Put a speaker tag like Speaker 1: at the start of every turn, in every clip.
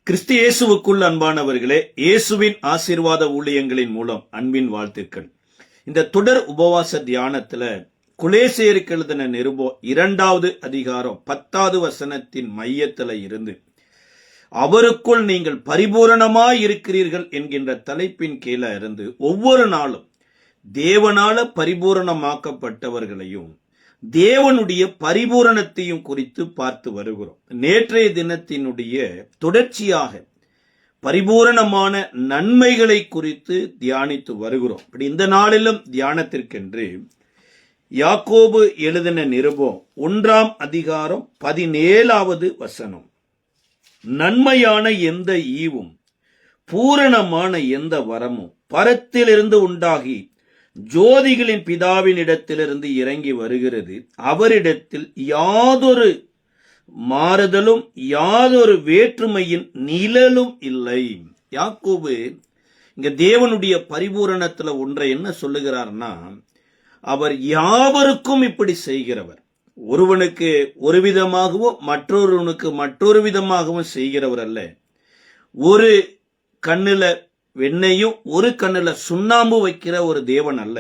Speaker 1: கிறிஸ்து இயேசுவுக்குள் அன்பானவர்களே, இயேசுவின் ஆசீர்வாத ஊழியங்களின் மூலம் அன்பின் வாழ்த்துக்கள். இந்த தொடர் உபவாச தியானத்துல கொலோசியருக்கு எழுதின நிருபம் 2வது அதிகாரம் 10வது வசனத்தின் மையத்துல இருந்து அவருக்குள் நீங்கள் பரிபூரணமாய் இருக்கிறீர்கள் என்கின்ற தலைப்பின் கீழே இருந்து ஒவ்வொரு நாளும் தேவனால பரிபூரணமாக்கப்பட்டவர்களையும் தேவனுடைய பரிபூரணத்தையும் குறித்து பார்த்து வருகிறோம். நேற்றைய தினத்தினுடைய தொடர்ச்சியாக பரிபூரணமான நன்மைகளை குறித்து தியானித்து வருகிறோம். இந்த நாளிலும் தியானத்திற்கென்று யாக்கோபு எழுதின நிருபம் 1ஆம் அதிகாரம் 17வது வசனம். நன்மையான எந்த ஈவும் பூரணமான எந்த வரமும் பரத்திலிருந்து உண்டாகி ஜோதிகளின் பிதாவின் இடத்திலிருந்து இறங்கி வருகிறது. அவரிடத்தில் யாதொரு மாறுதலும் யாதொரு வேற்றுமையின் நிழலும் இல்லை. யாக்கோபு இங்க தேவனுடைய பரிபூரணத்துல ஒன்றை என்ன சொல்லுகிறார்னா, அவர் யாவருக்கும் இப்படி செய்கிறவர். ஒருவனுக்கு ஒரு விதமாகவும் மற்றொருவனுக்கு மற்றொரு விதமாகவும் செய்கிறவர் அல்ல. ஒரு கண்ணுல வெண்ணையும் ஒரு கண்ணுல சுண்ணாம்பு வைக்கிற ஒரு தேவன் அல்ல.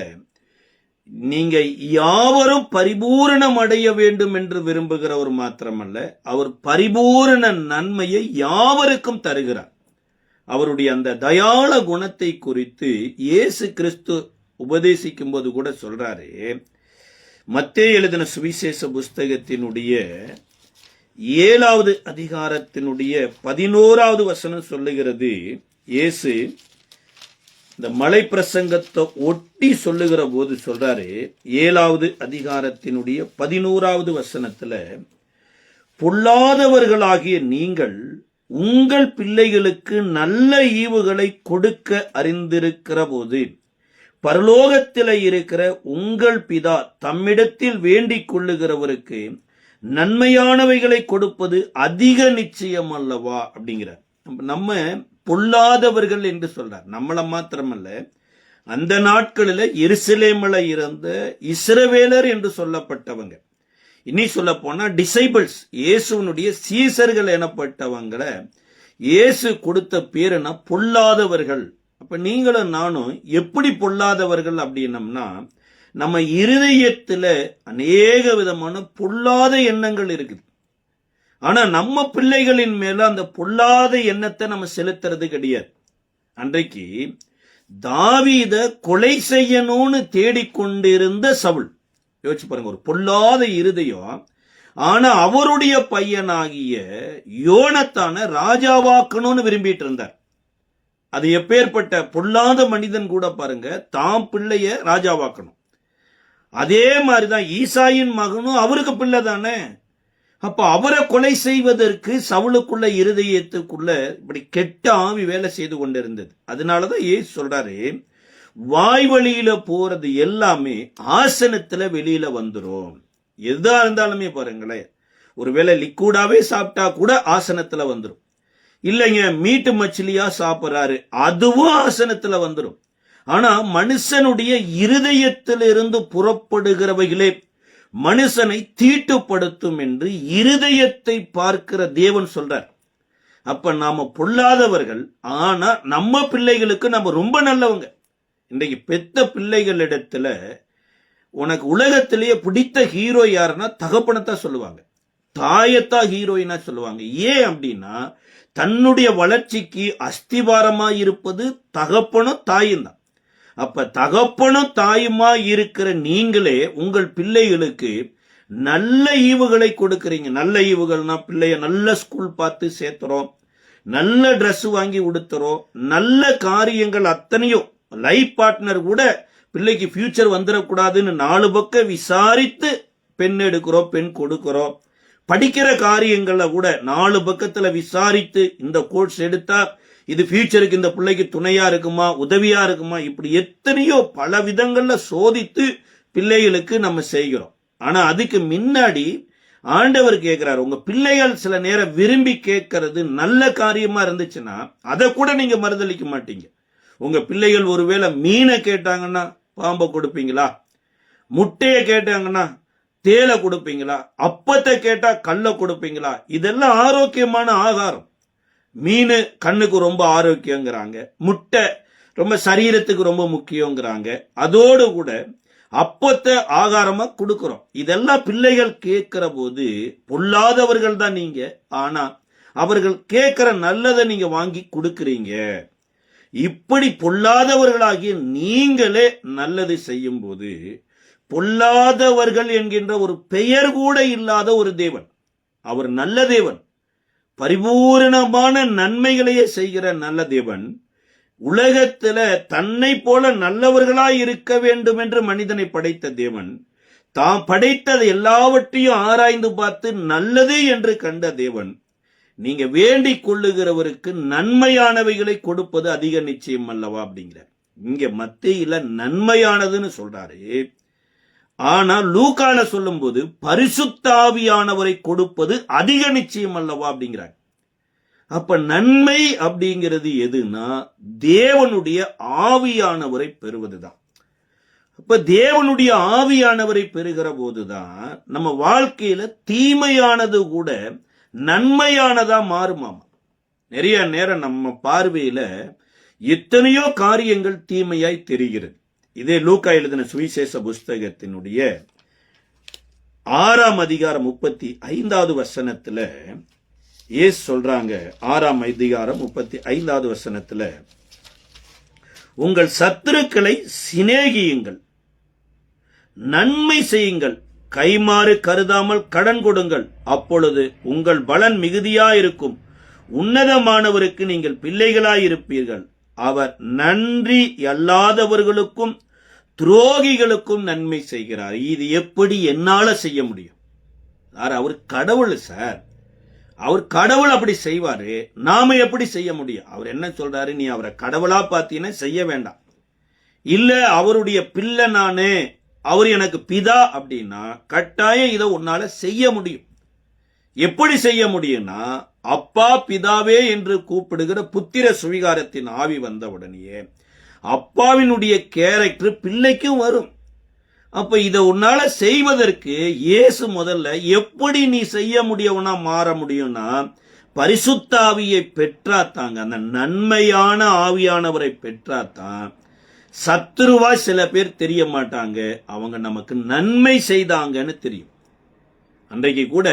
Speaker 1: நீங்க யாவரும் பரிபூரணம் அடைய வேண்டும் என்று விரும்புகிறவர் மாத்திரமல்ல, அவர் பரிபூரண நன்மையை யாவருக்கும் தருகிறார். அவருடைய அந்த தயாள குணத்தை குறித்து இயேசு கிறிஸ்து உபதேசிக்கும் போது கூட சொல்றாரு. மத்தேயு எழுதின சுவிசேஷ புஸ்தகத்தினுடைய 7வது அதிகாரத்தினுடைய 11வது வசனம் சொல்லுகிறது. இயேசு இந்த மலை பிரசங்கத்தை ஒட்டி சொல்லுகிற போது சொல்றாரு, 7வது அதிகாரத்தினுடைய 11வது வசனத்துல, பொல்லாதவர்களாகிய நீங்கள் உங்கள் பிள்ளைகளுக்கு நல்ல ஈவுகளை கொடுக்க அறிந்திருக்கிற போது பரலோகத்தில் இருக்கிற உங்கள் பிதா தம்மிடத்தில் வேண்டிக் கொள்ளுகிறவருக்கு நன்மையானவைகளை கொடுப்பது அதிக நிச்சயம் அல்லவா அப்படிங்கிறார். நம்ம பொல்லாதவர்கள் என்று சொல்றார். நம்மள மாத்திரமல்ல, அந்த நாட்களில் எருசலேமில் இருந்த இஸ்ரவேலர் என்று சொல்லப்பட்டவங்க, இனி சொல்ல போனா டிசைபிள்ஸ், இயேசுனுடைய சீசர்கள் எனப்பட்டவங்களை இயேசு கொடுத்த பேருனா பொல்லாதவர்கள். அப்ப நீங்களும் நானும் எப்படி பொல்லாதவர்கள் அப்படின்னம்னா, நம்ம இருதயத்துல அநேக விதமான பொல்லாத எண்ணங்கள் இருக்குது. ஆனா நம்ம பிள்ளைகளின் மேல அந்த பொல்லாத எண்ணத்தை நம்ம செலுத்துறது கிடையாது. அன்றைக்கு தாவீத கொலை செய்யணும்னு தேடிக்கொண்டிருந்த சவுல், யோசிச்சு பாருங்க, ஒரு பொல்லாத இருதயம். ஆனா அவருடைய பையனாகிய யோனத்தான ராஜாவாக்கணும்னு விரும்பிட்டு இருந்தார். அது எப்பேற்பட்ட பொல்லாத மனிதன் கூட பாருங்க, தாம் பிள்ளைய ராஜாவாக்கணும். அதே மாதிரிதான் ஈசாயின் மகனும் அவருக்கு பிள்ளை தானே. அப்ப அவரை கொலை செய்வதற்கு சவுலுக்குள்ள இருதயத்துக்குள்ள இப்படி கெட்ட ஆவி வேலை செய்து கொண்டிருந்தது. அதனாலதான் ஏசு சொல்றாரு, வாய் வழியில போறது எல்லாமே ஆசனத்துல வெளியில வந்துரும். எதா இருந்தாலுமே பாருங்களேன், ஒருவேளை லிக்விடாவே சாப்பிட்டா கூட ஆசனத்துல வந்துடும். இல்லைங்க மீட்டு மச்சிலியா சாப்பிட்றாரு, அதுவும் ஆசனத்துல வந்துடும். ஆனா மனுஷனுடைய இருதயத்திலிருந்து புறப்படுகிறவைகளே மனுஷனை தீட்டுப்படுத்தும் என்று இருதயத்தை பார்க்கிற தேவன் சொல்றார். அப்ப நாம பொல்லாதவர்கள், ஆனா நம்ம பிள்ளைகளுக்கு நம்ம ரொம்ப நல்லவங்க. இன்றைக்கு பெத்த பிள்ளைகளிடத்துல உனக்கு உலகத்திலேயே பிடித்த ஹீரோ யாருன்னா தகப்பனத்தான் சொல்லுவாங்க, தாயத்தா ஹீரோயினா சொல்லுவாங்க. ஏன் அப்படின்னா, தன்னுடைய வளர்ச்சிக்கு அஸ்திவாரமா இருப்பது தகப்பனும் தாயும் தான். அப்ப தகப்பனும் தாயுமா இருக்கிற நீங்களே உங்கள் பிள்ளைகளுக்கு நல்ல ஈவுகளை கொடுக்கறீங்க. நல்ல ஈவுகள்னா பிள்ளைய நல்ல ஸ்கூல் பார்த்து சேர்த்துறோம், நல்ல ட்ரெஸ் வாங்கி உடுத்துறோம், நல்ல காரியங்கள் அத்தனையும். லைஃப் பார்ட்னர் கூட பிள்ளைக்கு ஃபியூச்சர் வந்துடக்கூடாதுன்னு 4 பக்கம் விசாரித்து பெண் எடுக்கிறோம், பெண் கொடுக்கிறோம். படிக்கிற காரியங்கள்ல கூட 4 பக்கத்துல விசாரித்து இந்த கோர்ஸ் எடுத்தா இது ஃபியூச்சருக்கு இந்த பிள்ளைக்கு துணையா இருக்குமா, உதவியா இருக்குமா, இப்படி எத்தனையோ பல விதங்கள்ல சோதித்து பிள்ளைகளுக்கு நம்ம செய்கிறோம். ஆனா அதுக்கு முன்னாடி ஆண்டவர் கேட்கிறார், உங்க பிள்ளைகள் சில நேரம் விரும்பி கேட்கறது நல்ல காரியமா இருந்துச்சுன்னா அதை கூட நீங்க மறுதளிக்க மாட்டீங்க. உங்க பிள்ளைகள் ஒருவேளை மீனை கேட்டாங்கன்னா பாம்பை கொடுப்பீங்களா, முட்டையை கேட்டாங்கன்னா தேலை கொடுப்பீங்களா, அப்பத்தை கேட்டா கல்லை கொடுப்பீங்களா? இதெல்லாம் ஆரோக்கியமான ஆகாரம். மீன் கண்ணுக்கு ரொம்ப ஆரோக்கியங்கிறாங்க, முட்டை ரொம்ப சரீரத்துக்கு ரொம்ப முக்கியங்கிறாங்க. அதோடு கூட அப்பத்தை ஆகாரமா கொடுக்கிறோம். இதெல்லாம் பிள்ளைகள் கேட்கிற போது பொல்லாதவர்கள் தான் நீங்க, ஆனா அவர்கள் கேட்கிற நல்லதை நீங்க வாங்கி கொடுக்கிறீங்க. இப்படி பொல்லாதவர்களாகிய நீங்களே நல்லது செய்யும் போது பொல்லாதவர்கள் என்கின்ற ஒரு பெயர் கூட இல்லாத ஒரு தேவன், அவர் நல்ல தேவன், பரிபூரணமான நன்மைகளையே செய்கிற நல்ல தேவன், உலகத்துல தன்னை போல நல்லவர்களாய் இருக்க வேண்டும் என்று மனிதனை படைத்த தேவன், தாம் படைத்தது எல்லாவற்றையும் ஆராய்ந்து பார்த்து நல்லது என்று கண்ட தேவன், நீங்க வேண்டிக் கொள்ளுகிறவருக்கு நன்மையானவைகளை கொடுப்பது அதிக நிச்சயம் அல்லவா அப்படிங்கிற. இங்க மத்தேயுல நன்மையானதுன்னு சொல்றாரு, ஆனா லூக்கால சொல்லும் போது பரிசுத்த ஆவியானவரை கொடுப்பது அதிக நிச்சயம் அல்லவா அப்படிங்கிறார். அப்ப நன்மை அப்படிங்கிறது எதுனா தேவனுடைய ஆவியானவரை பெறுவதுதான். அப்ப தேவனுடைய ஆவியானவரை பெறுகிற போதுதான் நம்ம வாழ்க்கையில தீமையானது கூட நன்மையானதா மாறுமாமா. நிறைய நேரம் நம்ம பார்வையில எத்தனையோ காரியங்கள் தீமையாய் தெரிகிறது. இதே லூக்கா எழுதின சுவிசேஷ புஸ்தகத்தினுடைய 6ஆம் அதிகாரம் 35வது வசனத்துல இயேசு சொல்றாங்க. 6ஆம் அதிகாரம் 35வது வசனத்துல, உங்கள் சத்துருக்களை சிநேகியுங்கள், நன்மை செய்யுங்கள், கைமாறு கருதாமல் கடன் கொடுங்கள், அப்பொழுது உங்கள் பலன் மிகுதியாயிருக்கும், உன்னதமானவருக்கு நீங்கள் பிள்ளைகளாயிருப்பீர்கள், அவர் நன்றி அல்லாதவர்களுக்கும் துரோகிகளுக்கும் நன்மை செய்கிறார். இது எப்படி என்னால செய்ய முடியும்? அவர் கடவுள் சார், அவர் கடவுள் அப்படி செய்வாரு, நாம எப்படி செய்ய முடியும்? அவர் என்ன சொல்றாரு, நீ அவரை கடவுளா பார்த்தீங்கன்னா செய்ய வேண்டாம், இல்ல அவருடைய பிள்ளை நானு, அவர் எனக்கு பிதா அப்படின்னா கட்டாயம் இதை உன்னால செய்ய முடியும். எப்படி செய்ய முடியும்னா, அப்பா பிதாவே என்று கூப்பிடுகிற புத்திர சுவிகாரத்தின் ஆவி வந்த உடனேயே அப்பாவினுடைய கேரக்டர் பிள்ளைக்கும் வரும். அப்ப இதை உன்னால செய்வதற்கு இயேசு முதல்ல எப்படி நீ செய்ய முடியும்னா மாற முடியும்னா பரிசுத்த ஆவியை பெற்றாத்தாங்க, அந்த நன்மையான ஆவியானவரை பெற்றாத்தான். சத்துருவா சில பேர் தெரிய மாட்டாங்க, அவங்க நமக்கு நன்மை செய்தாங்கன்னு தெரியும். அன்றைக்கு கூட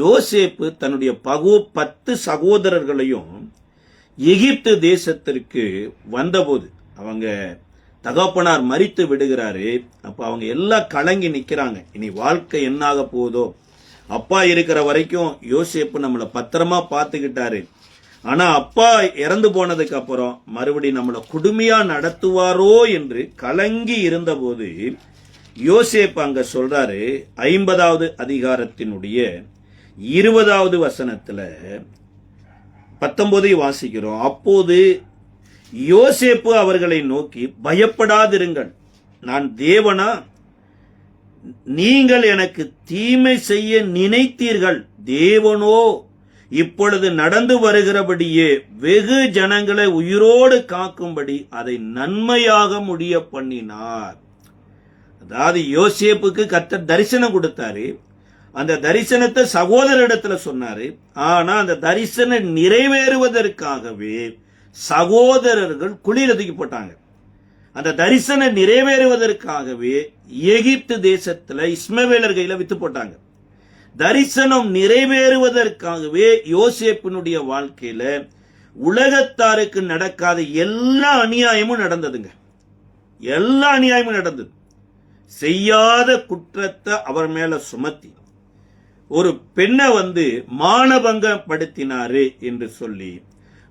Speaker 1: யோசேப்பு தன்னுடைய 10 சகோதரர்களையும் எகிப்து தேசத்திற்கு வந்தபோது அவங்க தகப்பனார் மரித்து விடுகிறாரு. அப்ப அவங்க எல்லாம் கலங்கி நிக்கிறாங்க, இனி வாழ்க்கை என்னாக போதோ, அப்பா இருக்கிற வரைக்கும் யோசேப்பு நம்மளை பத்திரமா பார்த்துக்கிட்டாரு, ஆனா அப்பா இறந்து போனதுக்கு அப்புறம் மறுபடியும் நம்மளை கொடுமையா நடத்துவாரோ என்று கலங்கி இருந்த போது யோசேப்பு அங்க சொல்றாரு. 50வது அதிகாரத்தினுடைய 20வது வசனத்துல 19 வாசிக்கிறோம். அப்போது யோசேப்பு அவர்களை நோக்கி, பயப்படாதிருங்கள், நான் தேவனா? நீங்கள் எனக்கு தீமை செய்ய நினைத்தீர்கள், தேவனோ இப்பொழுது நடந்து வருகிறபடியே வெகு ஜனங்களை உயிரோடு காக்கும்படி அதை நன்மையாக முடிய பண்ணினார். அதாவது யோசேப்புக்கு கர்த்தர் தரிசனம் கொடுத்தாரு, அந்த தரிசனத்தை சகோதரிடத்துல சொன்னாரு, ஆனா அந்த தரிசனம் நிறைவேறுவதற்காகவே சகோதரர்கள் குழியில தூக்கி போட்டாங்க. அந்த தரிசனம் நிறைவேறுவதற்காகவே எகிப்து தேசத்துல இஸ்மவேலர் கையில வித்து போட்டாங்க. தரிசனம் நிறைவேறுவதற்காகவே யோசேப்பினுடைய வாழ்க்கையில உலகத்தாருக்கு நடக்காத எல்லா அநியாயமும் நடந்ததுங்க. எல்லா அநியாயமும் நடந்தது. செய்யாத குற்றத்தை அவர் மேல சுமத்தி ஒரு பெண்ணை மானபங்கப்படுத்தினாரு என்று சொல்லி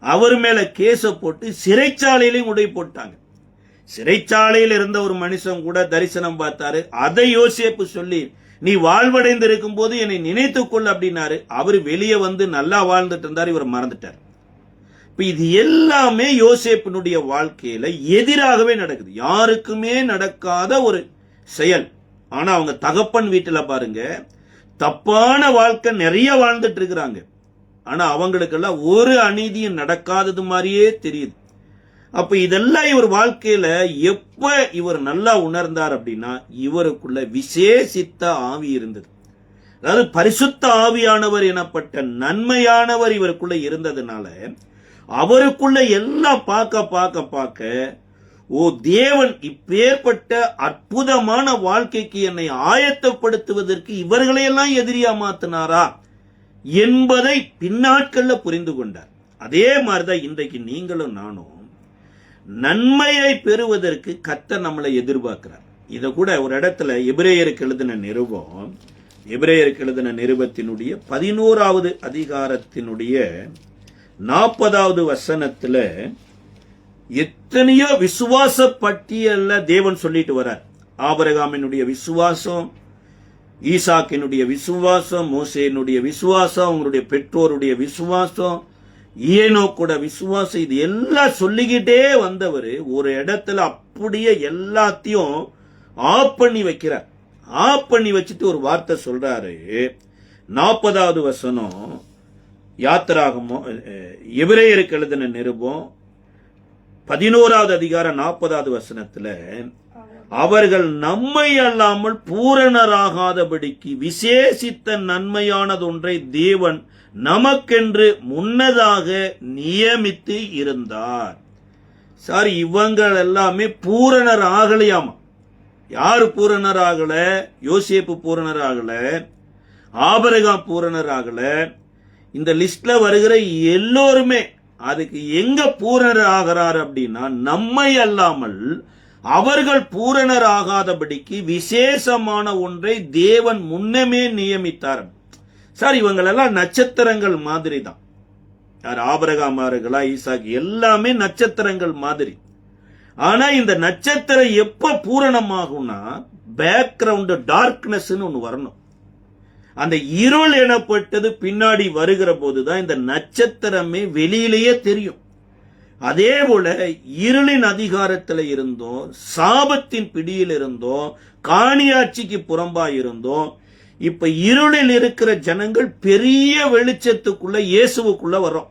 Speaker 1: அவர் மேல கேச போட்டு சிறைச்சாலையிலையும் உடை போட்டாங்க. சிறைச்சாலையில் இருந்த ஒரு மனுஷன் கூட தரிசனம் பார்த்தாரு. அதை யோசேப்பு சொல்லி, நீ வாழ்வடைந்து இருக்கும் போது என்னை நினைத்துக்கொள் அப்படின்னாரு. அவர் வெளியே நல்லா வாழ்ந்துட்டு இருந்தார், இவர் மறந்துட்டார். இப்ப இது எல்லாமே யோசேப்பினுடைய வாழ்க்கையில எதிராகவே நடக்குது, யாருக்குமே நடக்காத ஒரு செயல். ஆனா அவங்க தகப்பன் வீட்டுல பாருங்க, தப்பான வாழ்க்கை நிறைய வாழ்ந்துட்டு இருக்கிறாங்க, ஆனா அவங்களுக்கெல்லாம் ஒரு அநீதியும் நடக்காதது மாதிரியே தெரியுது. அப்ப இதெல்லாம் இவர் வாழ்க்கையில எப்ப இவர் நல்லா உணர்ந்தார் அப்படின்னா, இவருக்குள்ள விசேஷித்த ஆவி இருந்தது. அதாவது பரிசுத்த ஆவியானவர் எனப்பட்ட நன்மையானவர் இவருக்குள்ள இருந்ததுனால அவருக்குள்ள எல்லாம் பார்க்க ஓ தேவன் இப்பேற்பட்ட அற்புதமான வாழ்க்கைக்கு என்னை ஆயத்தப்படுத்துவதற்கு இவர்களையெல்லாம் எதிரியா மாத்தினாரா என்பதை பின்னாட்கள்ல புரிந்து கொண்டார். அதே மாதிரிதான் இன்றைக்கு நீங்களும் நானும் நன்மையை பெறுவதற்கு கர்த்தர் நம்மளை எதிர்பார்க்கிறார். இதை கூட ஒரு இடத்துல எபிரேயருக்கு எழுதின நிருபத்தினுடைய 11வது அதிகாரத்தினுடைய 40வது வசனத்துல எத்தனையோ விசுவாச பட்டியல்ல தேவன் சொல்லிட்டு வரார். ஆபிரகாமினுடைய விசுவாசம், ஈசாக்கினுடைய விசுவாசம், மோசேனுடைய விசுவாசம், அவங்களுடைய பெற்றோருடைய விசுவாசம், ஏனோக்கோட விசுவாசம், இது எல்லாம் சொல்லிக்கிட்டே வந்தவர் ஒரு இடத்துல அப்படியே எல்லாத்தையும் ஆஃப் பண்ணி வைக்கிறார். ஆஃப் பண்ணி வச்சுட்டு ஒரு வார்த்தை சொல்றாரு. 40வது வசனம் யாத்திராகமோ எபிரேயருக்கு எழுதின நிருபம் 11வது அதிகாரம் 40வது வசனத்துல அவர்கள் நம்மை அல்லாமல் பூரணராகாதபடிக்கு விசேஷித்த நன்மையானதொன்றை தேவன் நமக்கென்று முன்னதாக நியமித்து இருந்தார். சாரி, இவங்கள் எல்லாமே பூரணர் ஆகலையாமா. யாரு பூரணர் ஆகல? யோசேப்பு பூரணர் ஆகல, ஆபிரகாம் பூரணர் ஆகல. இந்த லிஸ்ட்ல வருகிற எல்லோருமே அதுக்கு எங்க பூரணர் ஆகிறார் அப்படின்னா நம்மை அல்லாமல் அவர்கள் பூரணர் ஆகாதபடிக்கு விசேஷமான ஒன்றை தேவன் முன்னமே நியமித்தார். சார், இவங்களெல்லாம் நட்சத்திரங்கள் மாதிரி தான். யார்? ஆபிரகாமார்களா, ஈசாக், எல்லாமே நட்சத்திரங்கள் மாதிரி. ஆனா இந்த நட்சத்திரம் எப்ப பூரணமாகும்னா பேக்ரவுண்ட் டார்க்னஸ் ஒன்னு வரணும். அந்த இருள் எனப்பட்டது பின்னாடி வருகிற போதுதான் இந்த நட்சத்திரமே வெளியிலேயே தெரியும். அதே போல இருளின் அதிகாரத்தில் இருந்தோம், சாபத்தின் பிடியில் இருந்தோம், காணியாட்சிக்கு புறம்பா இருந்தோம். இப்ப இருளில் இருக்கிற ஜனங்கள் பெரிய வெளிச்சத்துக்குள்ள இயேசுவுக்குள்ள வரும்.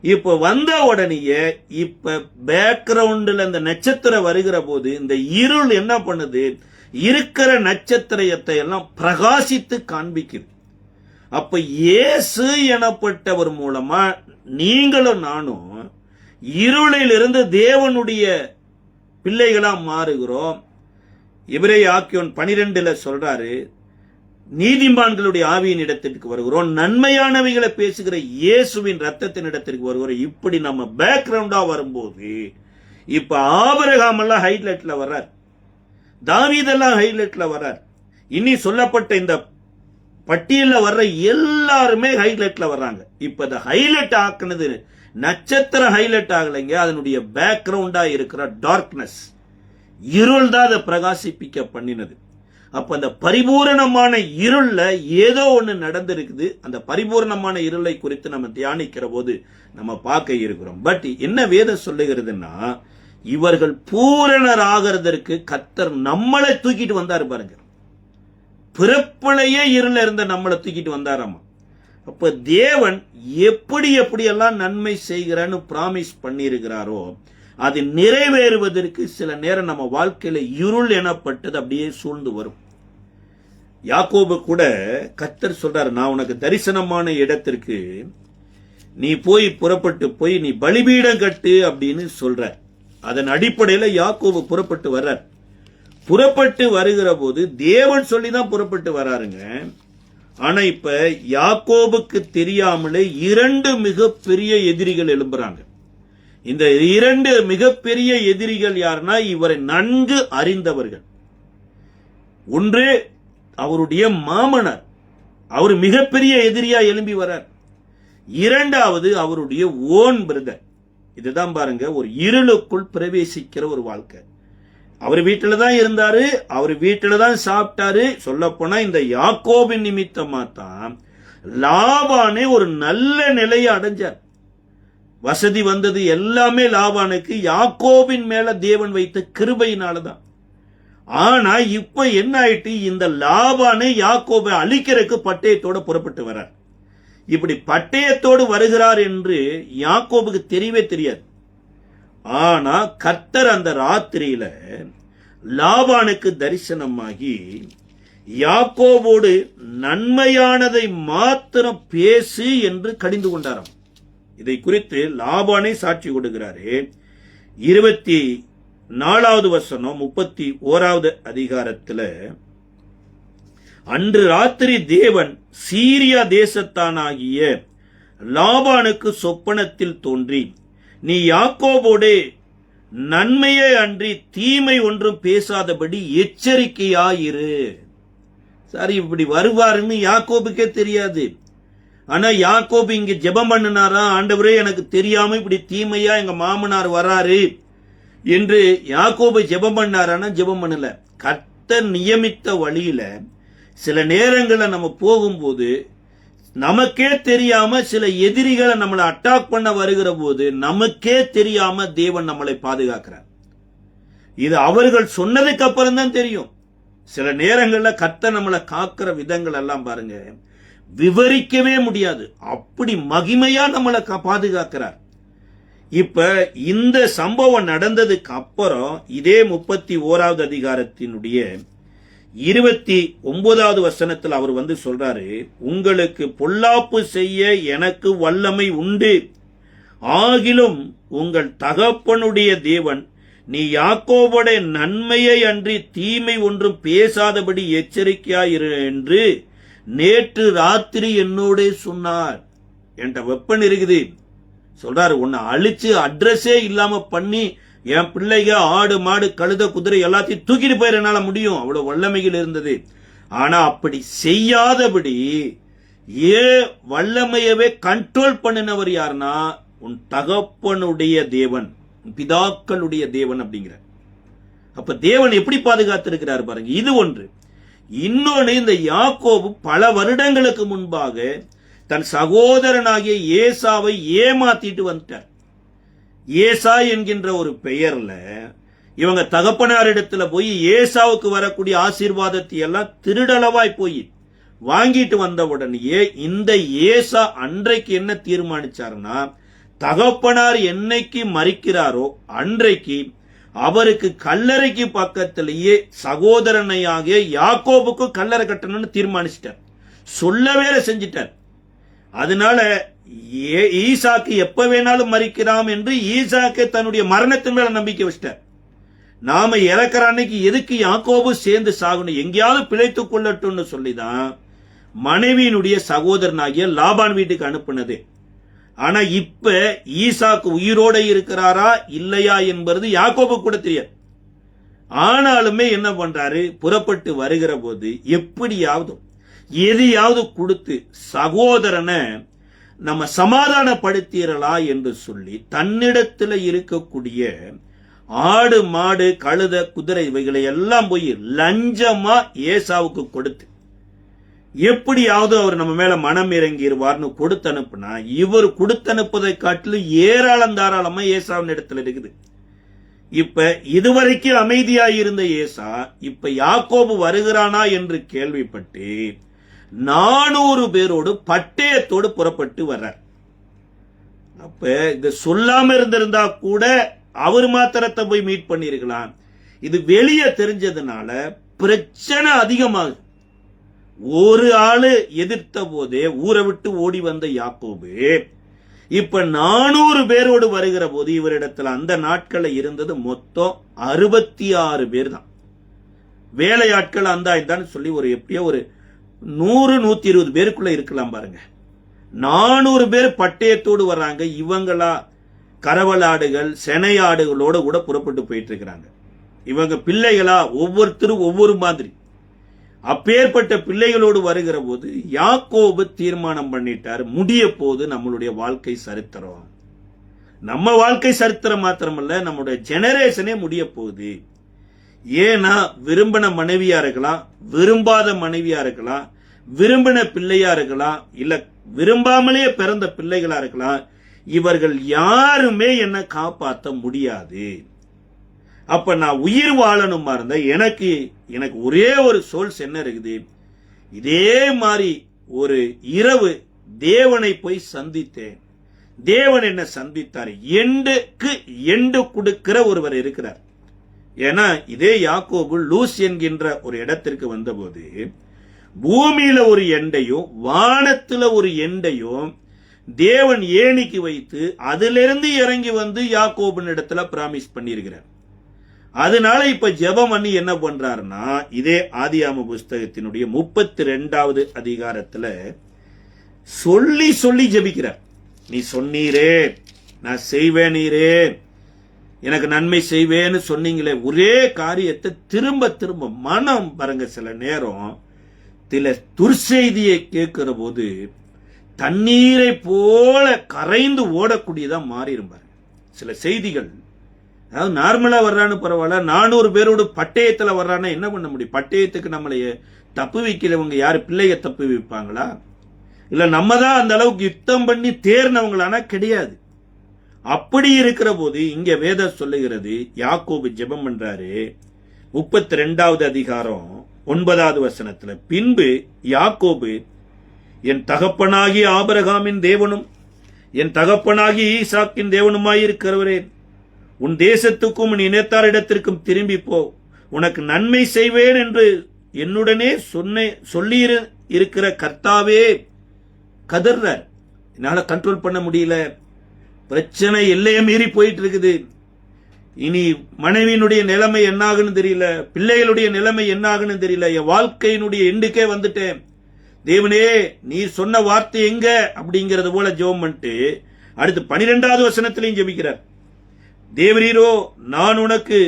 Speaker 1: இப்ப வந்த உடனேயே இப்ப பேக்ரவுண்டில் அந்த நட்சத்திரம் வருகிற போது இந்த இருள் என்ன பண்ணுது? இருக்கிற நட்சத்திரத்தை எல்லாம் பிரகாசித்து காண்பிக்குது. அப்ப இயேசு எனப்பட்டவர் மூலமா நீங்களும் நானும் இருளில் இருந்து தேவனுடைய பிள்ளைகளா மாறுகிறோம். எபிரேய ஆக்கியோன் 12 சொல்றாரு, நீதிமான்களுடைய ஆவியின் இடத்திற்கு வருகிறோம், நன்மையானவைகளை பேசுகிற இயேசுவின் ரத்தத்தின் இடத்திற்கு வருகிறோம். இப்படி நம்ம பேக்ரவுண்டா வரும்போது இப்ப ஆபிரகாம் எல்லாம் ஹைலைட்ல வர்றார், தாவீதெல்லாம் ஹைலைட்ல வர்றார். இனி சொல்லப்பட்ட இந்த பட்டியல்ல வர்ற எல்லாருமே ஹைலைட்ல வர்றாங்க. இப்ப இந்த ஹைலைட் ஆக்குனது நட்சத்திரம் ஹைலைட் ஆகலைங்க, அதனுடைய பேக்ரவுண்டா இருக்கிற டார்க்னஸ், இருள் தான் அதை பிரகாசிப்பிக்க பண்ணினது. அப்ப அந்த பரிபூரணமான இருள்ல ஏதோ ஒண்ணு நடந்திருக்குது. அந்த பரிபூரணமான இருளை குறித்து நம்ம தியானிக்கிற போது நம்ம பார்க்க இருக்கிறோம். பட் என்ன வேதம் சொல்லுகிறதுன்னா, இவர்கள் பூரணர் ஆகிறதற்கு கர்த்தர் நம்மளை தூக்கிட்டு வந்தாரு பாருங்க. பிறப்பிலேயே இருள இருந்த நம்மளை தூக்கிட்டு வந்தாராமா. அப்ப தேவன் எப்படியெல்லாம் நன்மை செய்கிறான்னு பிராமிஸ் பண்ணியிருக்கிறாரோ அது நிறைவேறுவதற்கு சில நேரம் நம்ம வாழ்க்கையில இருள் எனப்பட்டது அப்படியே சூழ்ந்து வரும். யாக்கோபு கூட கர்த்தர் சொல்றாரு, நான் உனக்கு தரிசனமான இடத்திற்கு நீ புறப்பட்டு போய் நீ பலிபீடம் கட்டு அப்படின்னு சொல்ற. அதன் அடிப்படையில யாக்கோபு புறப்பட்டு வர்றார். புறப்பட்டு வருகிற போது தேவன் சொல்லிதான் புறப்பட்டு வராருங்க. ஆனா இப்ப யாக்கோபுக்கு தெரியாமலே 2 மிகப்பெரிய எதிரிகள் எழும்புறாங்க. இந்த 2 மிகப்பெரிய எதிரிகள் யாருன்னா இவரை நன்கு அறிந்தவர்கள். ஒன்று அவருடைய மாமனார், அவர் மிகப்பெரிய எதிரியா எழும்பி வரார். இரண்டாவது அவருடைய ஓன் பிரதர். இதுதான் பாருங்க, ஒரு இருளுக்குள் பிரவேசிக்கிற ஒரு வாழ்க்கை. அவர் வீட்டில தான் இருந்தாரு, அவர் வீட்டில தான் சாப்பிட்டாரு. சொல்ல போனா இந்த யாக்கோபின் நிமித்தமா தான் லாபானே ஒரு நல்ல நிலையை அடைஞ்சார். வசதி வந்தது எல்லாமே லாபானுக்கு யாக்கோபின் மேல தேவன் வைத்த கிருபையினாலதான். ஆனா இப்ப என்ன ஆயிட்டு, இந்த லாபானே யாக்கோபை அழிக்கிறதுக்கு பட்டயத்தோட புறப்பட்டு வர்றார். இப்படி பட்டயத்தோடு வருகிறார் என்று யாக்கோபுக்கு தெரியவே தெரியாது. ஆனா கர்த்தர் அந்த ராத்திரியில லாபானுக்கு தரிசனமாகி யாக்கோபோடு நன்மையானதை மாத்திரம் பேசு என்று கடிந்து கொண்டாராம். இதை குறித்து லாபானை சாட்சி கொடுக்கிறாரு. 24வது வசனம் 31வது அதிகாரத்தில், அன்று ராத்திரி தேவன் சீரியா தேசத்தானாகிய லாபானுக்கு சொப்பனத்தில் தோன்றி, நீ யாக்கோபோடே நன்மையே அன்றி தீமை ஒன்றும் பேசாதபடி எச்சரிக்கையாயிரு. சரி, இப்படி வருவாருன்னு யாக்கோபுக்கே தெரியாது. ஆனா யாக்கோபு இங்க ஜெபம் பண்ணினாரா, ஆண்டவரே எனக்கு தெரியாம இப்படி தீமையா எங்க மாமனார் வராரு என்று யாக்கோபு ஜெபம் பண்ணாரானா? ஜெபம் பண்ணல. கர்த்தர் நியமித்த வழியில சில நேரங்களில் நம்ம போகும்போது நமக்கே தெரியாம சில எதிரிகளை நம்மளை அட்டாக் பண்ண வருகிற போது நமக்கே தெரியாம தேவன் நம்மளை பாதுகாக்கிறார். இது அவர்கள் சொன்னதுக்கு அப்புறம் தான் தெரியும். சில நேரங்களில் கர்த்தர் நம்மளை காக்கிற விதங்கள் எல்லாம் பாருங்க, விவரிக்கவே முடியாது. அப்படி மகிமையா நம்மளை பாதுகாக்கிறார். இப்ப இந்த சம்பவம் நடந்ததுக்கு அப்புறம் இதே 31வது அதிகாரத்தினுடைய 29வது வசனத்தில் அவர் சொல்றாரு, உங்களுக்கு பொல்லாப்பு செய்ய எனக்கு வல்லமை உண்டு, ஆகிலும் உங்கள் தகப்பனுடைய தேவன் நீ யாக்கோபுடைய நன்மையை அன்றி தீமை ஒன்றும் பேசாதபடி எச்சரிக்கையாயிரு என்று நேற்று ராத்திரி என்னோட சொன்னார். என்கிட்ட வெப்பன் இருக்குது சொல்றாரு. உன்னை அழிச்சு அட்ரஸே இல்லாம பண்ணி என் பிள்ளைக ஆடு மாடு கழுத குதிரை எல்லாத்தையும் தூக்கிட்டு போயிட என்னால முடியும், அவ்வளவு வல்லமைகள் இருந்தது. ஆனா அப்படி செய்யாதபடி வல்லமையவே கண்ட்ரோல் பண்ணினவர் யாருன்னா உன் தகப்பனுடைய தேவன், பிதாக்களுடைய தேவன் அப்படிங்கிற. அப்ப தேவன் எப்படி பாதுகாத்திருக்கிறார் பாருங்க. இது ஒன்று. இன்னொன்னு, இந்த யாக்கோபு பல வருடங்களுக்கு முன்பாக தன் சகோதரனாகிய ஏசாவை ஏமாத்திட்டு வந்துட்டார். ஏசா என்கின்ற ஒரு பெயர்ல இவங்க தகப்பனாரிடத்துல போய் ஏசாவுக்கு வரக்கூடிய ஆசீர்வாதத்தை எல்லாம் திருடளவாய் போய் வாங்கிட்டு வந்த உடனேயே இந்த ஏசா அன்றைக்கு என்ன தீர்மானிச்சாருன்னா, தகப்பனார் என்னைக்கு மரிக்கிறாரோ அன்றைக்கு அவருக்கு கல்லறைக்கு பக்கத்திலேயே சகோதரனையாகிய யாக்கோபுக்கு கல்லறை கட்டணும்னு தீர்மானிச்சிட்டார். சொல்லவே செஞ்சிட்டார். அதனால ஈசாக்கு எப்ப வேணாலும் மரிக்கிறாம் என்று ஈசாக்கு தன்னுடைய மரணத்தின் மேல நம்பிக்கை வச்சிட்டார். நாம இறக்கிற அன்னைக்கு எதுக்கு யாக்கோபு சேர்ந்து சாகணும், எங்கேயாவது பிழைத்துக் கொள்ளட்டும்னு சொல்லிதான் மனைவியினுடைய சகோதரனாகிய லாபான் வீட்டுக்கு அனுப்புனது. ஆனா இப்ப ஈசாக்கு உயிரோட இருக்கிறாரா இல்லையா என்பது யாக்கோபு கூட தெரியாது. ஆனாலுமே என்ன பண்றாரு, புறப்பட்டு வருகிற போது எப்படியாவது எதையாவது கொடுத்து சகோதரனை நம்ம சமாதானப்படுத்தீரலா என்று சொல்லி தன்னிடத்தில் இருக்கக்கூடிய ஆடு மாடு கழுத குதிரை இவைகளை எல்லாம் போய் லஞ்சமா ஏசாவுக்கு கொடுத்து எப்படியாவது அவர் நம்ம மேல மனம் இறங்கிடுவார்னு கொடுத்து அனுப்புனா, இவர் கொடுத்து அனுப்பதை காட்டிலும் ஏராளம் தாராளமா ஏசாவின் இடத்துல இருக்குது. இப்ப இதுவரைக்கும் அமைதியாய் இருந்த ஏசா இப்ப யாக்கோபு வருகிறானா என்று கேள்விப்பட்டு 400 பேரோடு பட்டயத்தோடு புறப்பட்டு வர்றார். அப்ப இது சொல்லாம இருந்திருந்தா கூட அவர் மாத்திரத்தை போய் மீட் பண்ணிருக்கலாம். இது வெளியே தெரிஞ்சதுனால பிரச்சனை அதிகமாகுது. ஒரு ஆளு எதிர்த்த போதே ஊரை விட்டு ஓடி வந்த யாக்கோபு இப்ப 400 பேரோடு வருகிற போது இவரிடத்துல அந்த நாட்கள்ல இருந்தது மொத்தம் 66 பேர் தான். வேலையாட்கள் அந்த சொல்லி ஒரு எப்படியோ ஒரு 100-120 பேருக்குள்ள இருக்கலாம் பாருங்க. 400 பேர் பட்டயத்தோடு வர்றாங்க. இவங்களா கரவலாடுகள் செனையாடுகளோட கூட புறப்பட்டு போயிட்டு இருக்கிறாங்க. இவங்க பிள்ளைகளா ஒவ்வொருத்தரும் ஒவ்வொரு மாதிரி. அப்பேற்பட்ட பிள்ளைகளோடு வருகிற போது யாக்கோபு தீர்மானம் பண்ணிட்டார், முடிய போது நம்மளுடைய வாழ்க்கை சரித்திரம், நம்ம வாழ்க்கை சரித்திரம் மாத்திரமல்ல நம்முடைய ஜெனரேஷனே முடிய போகுது. ஏன்னா விரும்பின மனைவியா இருக்கலாம், விரும்பாத மனைவியா இருக்கலாம், விரும்பின பிள்ளையா இருக்கலாம், இல்ல விரும்பாமலே பிறந்த பிள்ளைகளா இருக்கலாம். இவர்கள் யாருமே என்ன காப்பாற்ற முடியாது. அப்ப நான் உயிர் வாழணுமா இருந்தா எனக்கு ஒரே ஒரு சோல்ஸ் என்ன இருக்குது, இதே மாதிரி ஒரு இரவு தேவனை போய் சந்தித்தேன், தேவன் என்ன சந்தித்தார், எண்டு கொடுக்கிற ஒருவர் இருக்கிறார். ஏன்னா இதே யாக்கோபு லூஸ் என்கின்ற ஒரு இடத்திற்கு வந்தபோது பூமியில ஒரு எண்டையும் வானத்துல ஒரு எண்டையும் தேவன் ஏணிக்கு வைத்து அதிலிருந்து இறங்கி வந்து யாக்கோபின் இடத்துல பிராமிஸ் பண்ணியிருக்கிறார். அதனால இப்ப ஜெபம் பண்ணி என்ன பண்றாருன்னா, இதே ஆதியாம புஸ்தகத்தினுடைய 32வது அதிகாரத்துல சொல்லி சொல்லி ஜெபிக்கிறார். நீ சொன்னீரே, நான் செய்வேனீரே, எனக்கு நன்மை செய்வேன்னு சொன்னீங்களே, ஒரே காரியத்தை திரும்ப திரும்ப மனம் பாருங்க. சில நேரம் சில துர்செய்தியை கேட்கிற போது தண்ணீரை போல கரைந்து ஓடக்கூடியதா மாறிடும். சில செய்திகள் அதாவது நார்மலா வர்றான்னு பரவாயில்ல, 400 பேரோடு பட்டயத்துல வர்றான்னா என்ன பண்ண முடியும்? பட்டயத்துக்கு நம்மளைய தப்பு வைக்கிறவங்க யாரு? பிள்ளைய தப்பு வைப்பாங்களா? இல்ல நம்ம தான் அந்த அளவுக்கு யுத்தம் பண்ணி தேர்னவங்களானா? கிடையாது. அப்படி இருக்கிற போது இங்க வேதம் சொல்லுகிறது, யாக்கோபு ஜெபம் பண்றாரு 32வது அதிகாரம் 9வது வசனத்துல, பின்பு யாக்கோபு என் தகப்பனாகிய ஆபிரகாமின் தேவனும் என் தகப்பனாகிய ஈசாக்கின் தேவனுமாயிருக்கிறவரே, உன் தேசத்துக்கும் உன் இனத்தாரிடத்திற்கும் திரும்பி போ, உனக்கு நன்மை செய்வேன் என்று என்னுடனே சொல்லி இருக்கிற கர்த்தாவே. கதர்றார். என்னால கண்ட்ரோல் பண்ண முடியல, பிரச்சனை எல்லையை மீறி போயிட்டு இருக்குது. இனி மனைவியினுடைய நிலைமை என்ன ஆகுன்னு தெரியல, பிள்ளைகளுடைய நிலைமை என்ன ஆகுன்னு தெரியல, என் வாழ்க்கையினுடைய எண்டுக்கே வந்துட்டேன். தேவனே நீர் சொன்ன வார்த்தை எங்க அப்படிங்கறது போல ஜெபம் பண்ணிட்டு அடுத்து 12வது வசனத்திலையும் ஜெபிக்கிறார். தேவரீரோ, நான் உனக்கு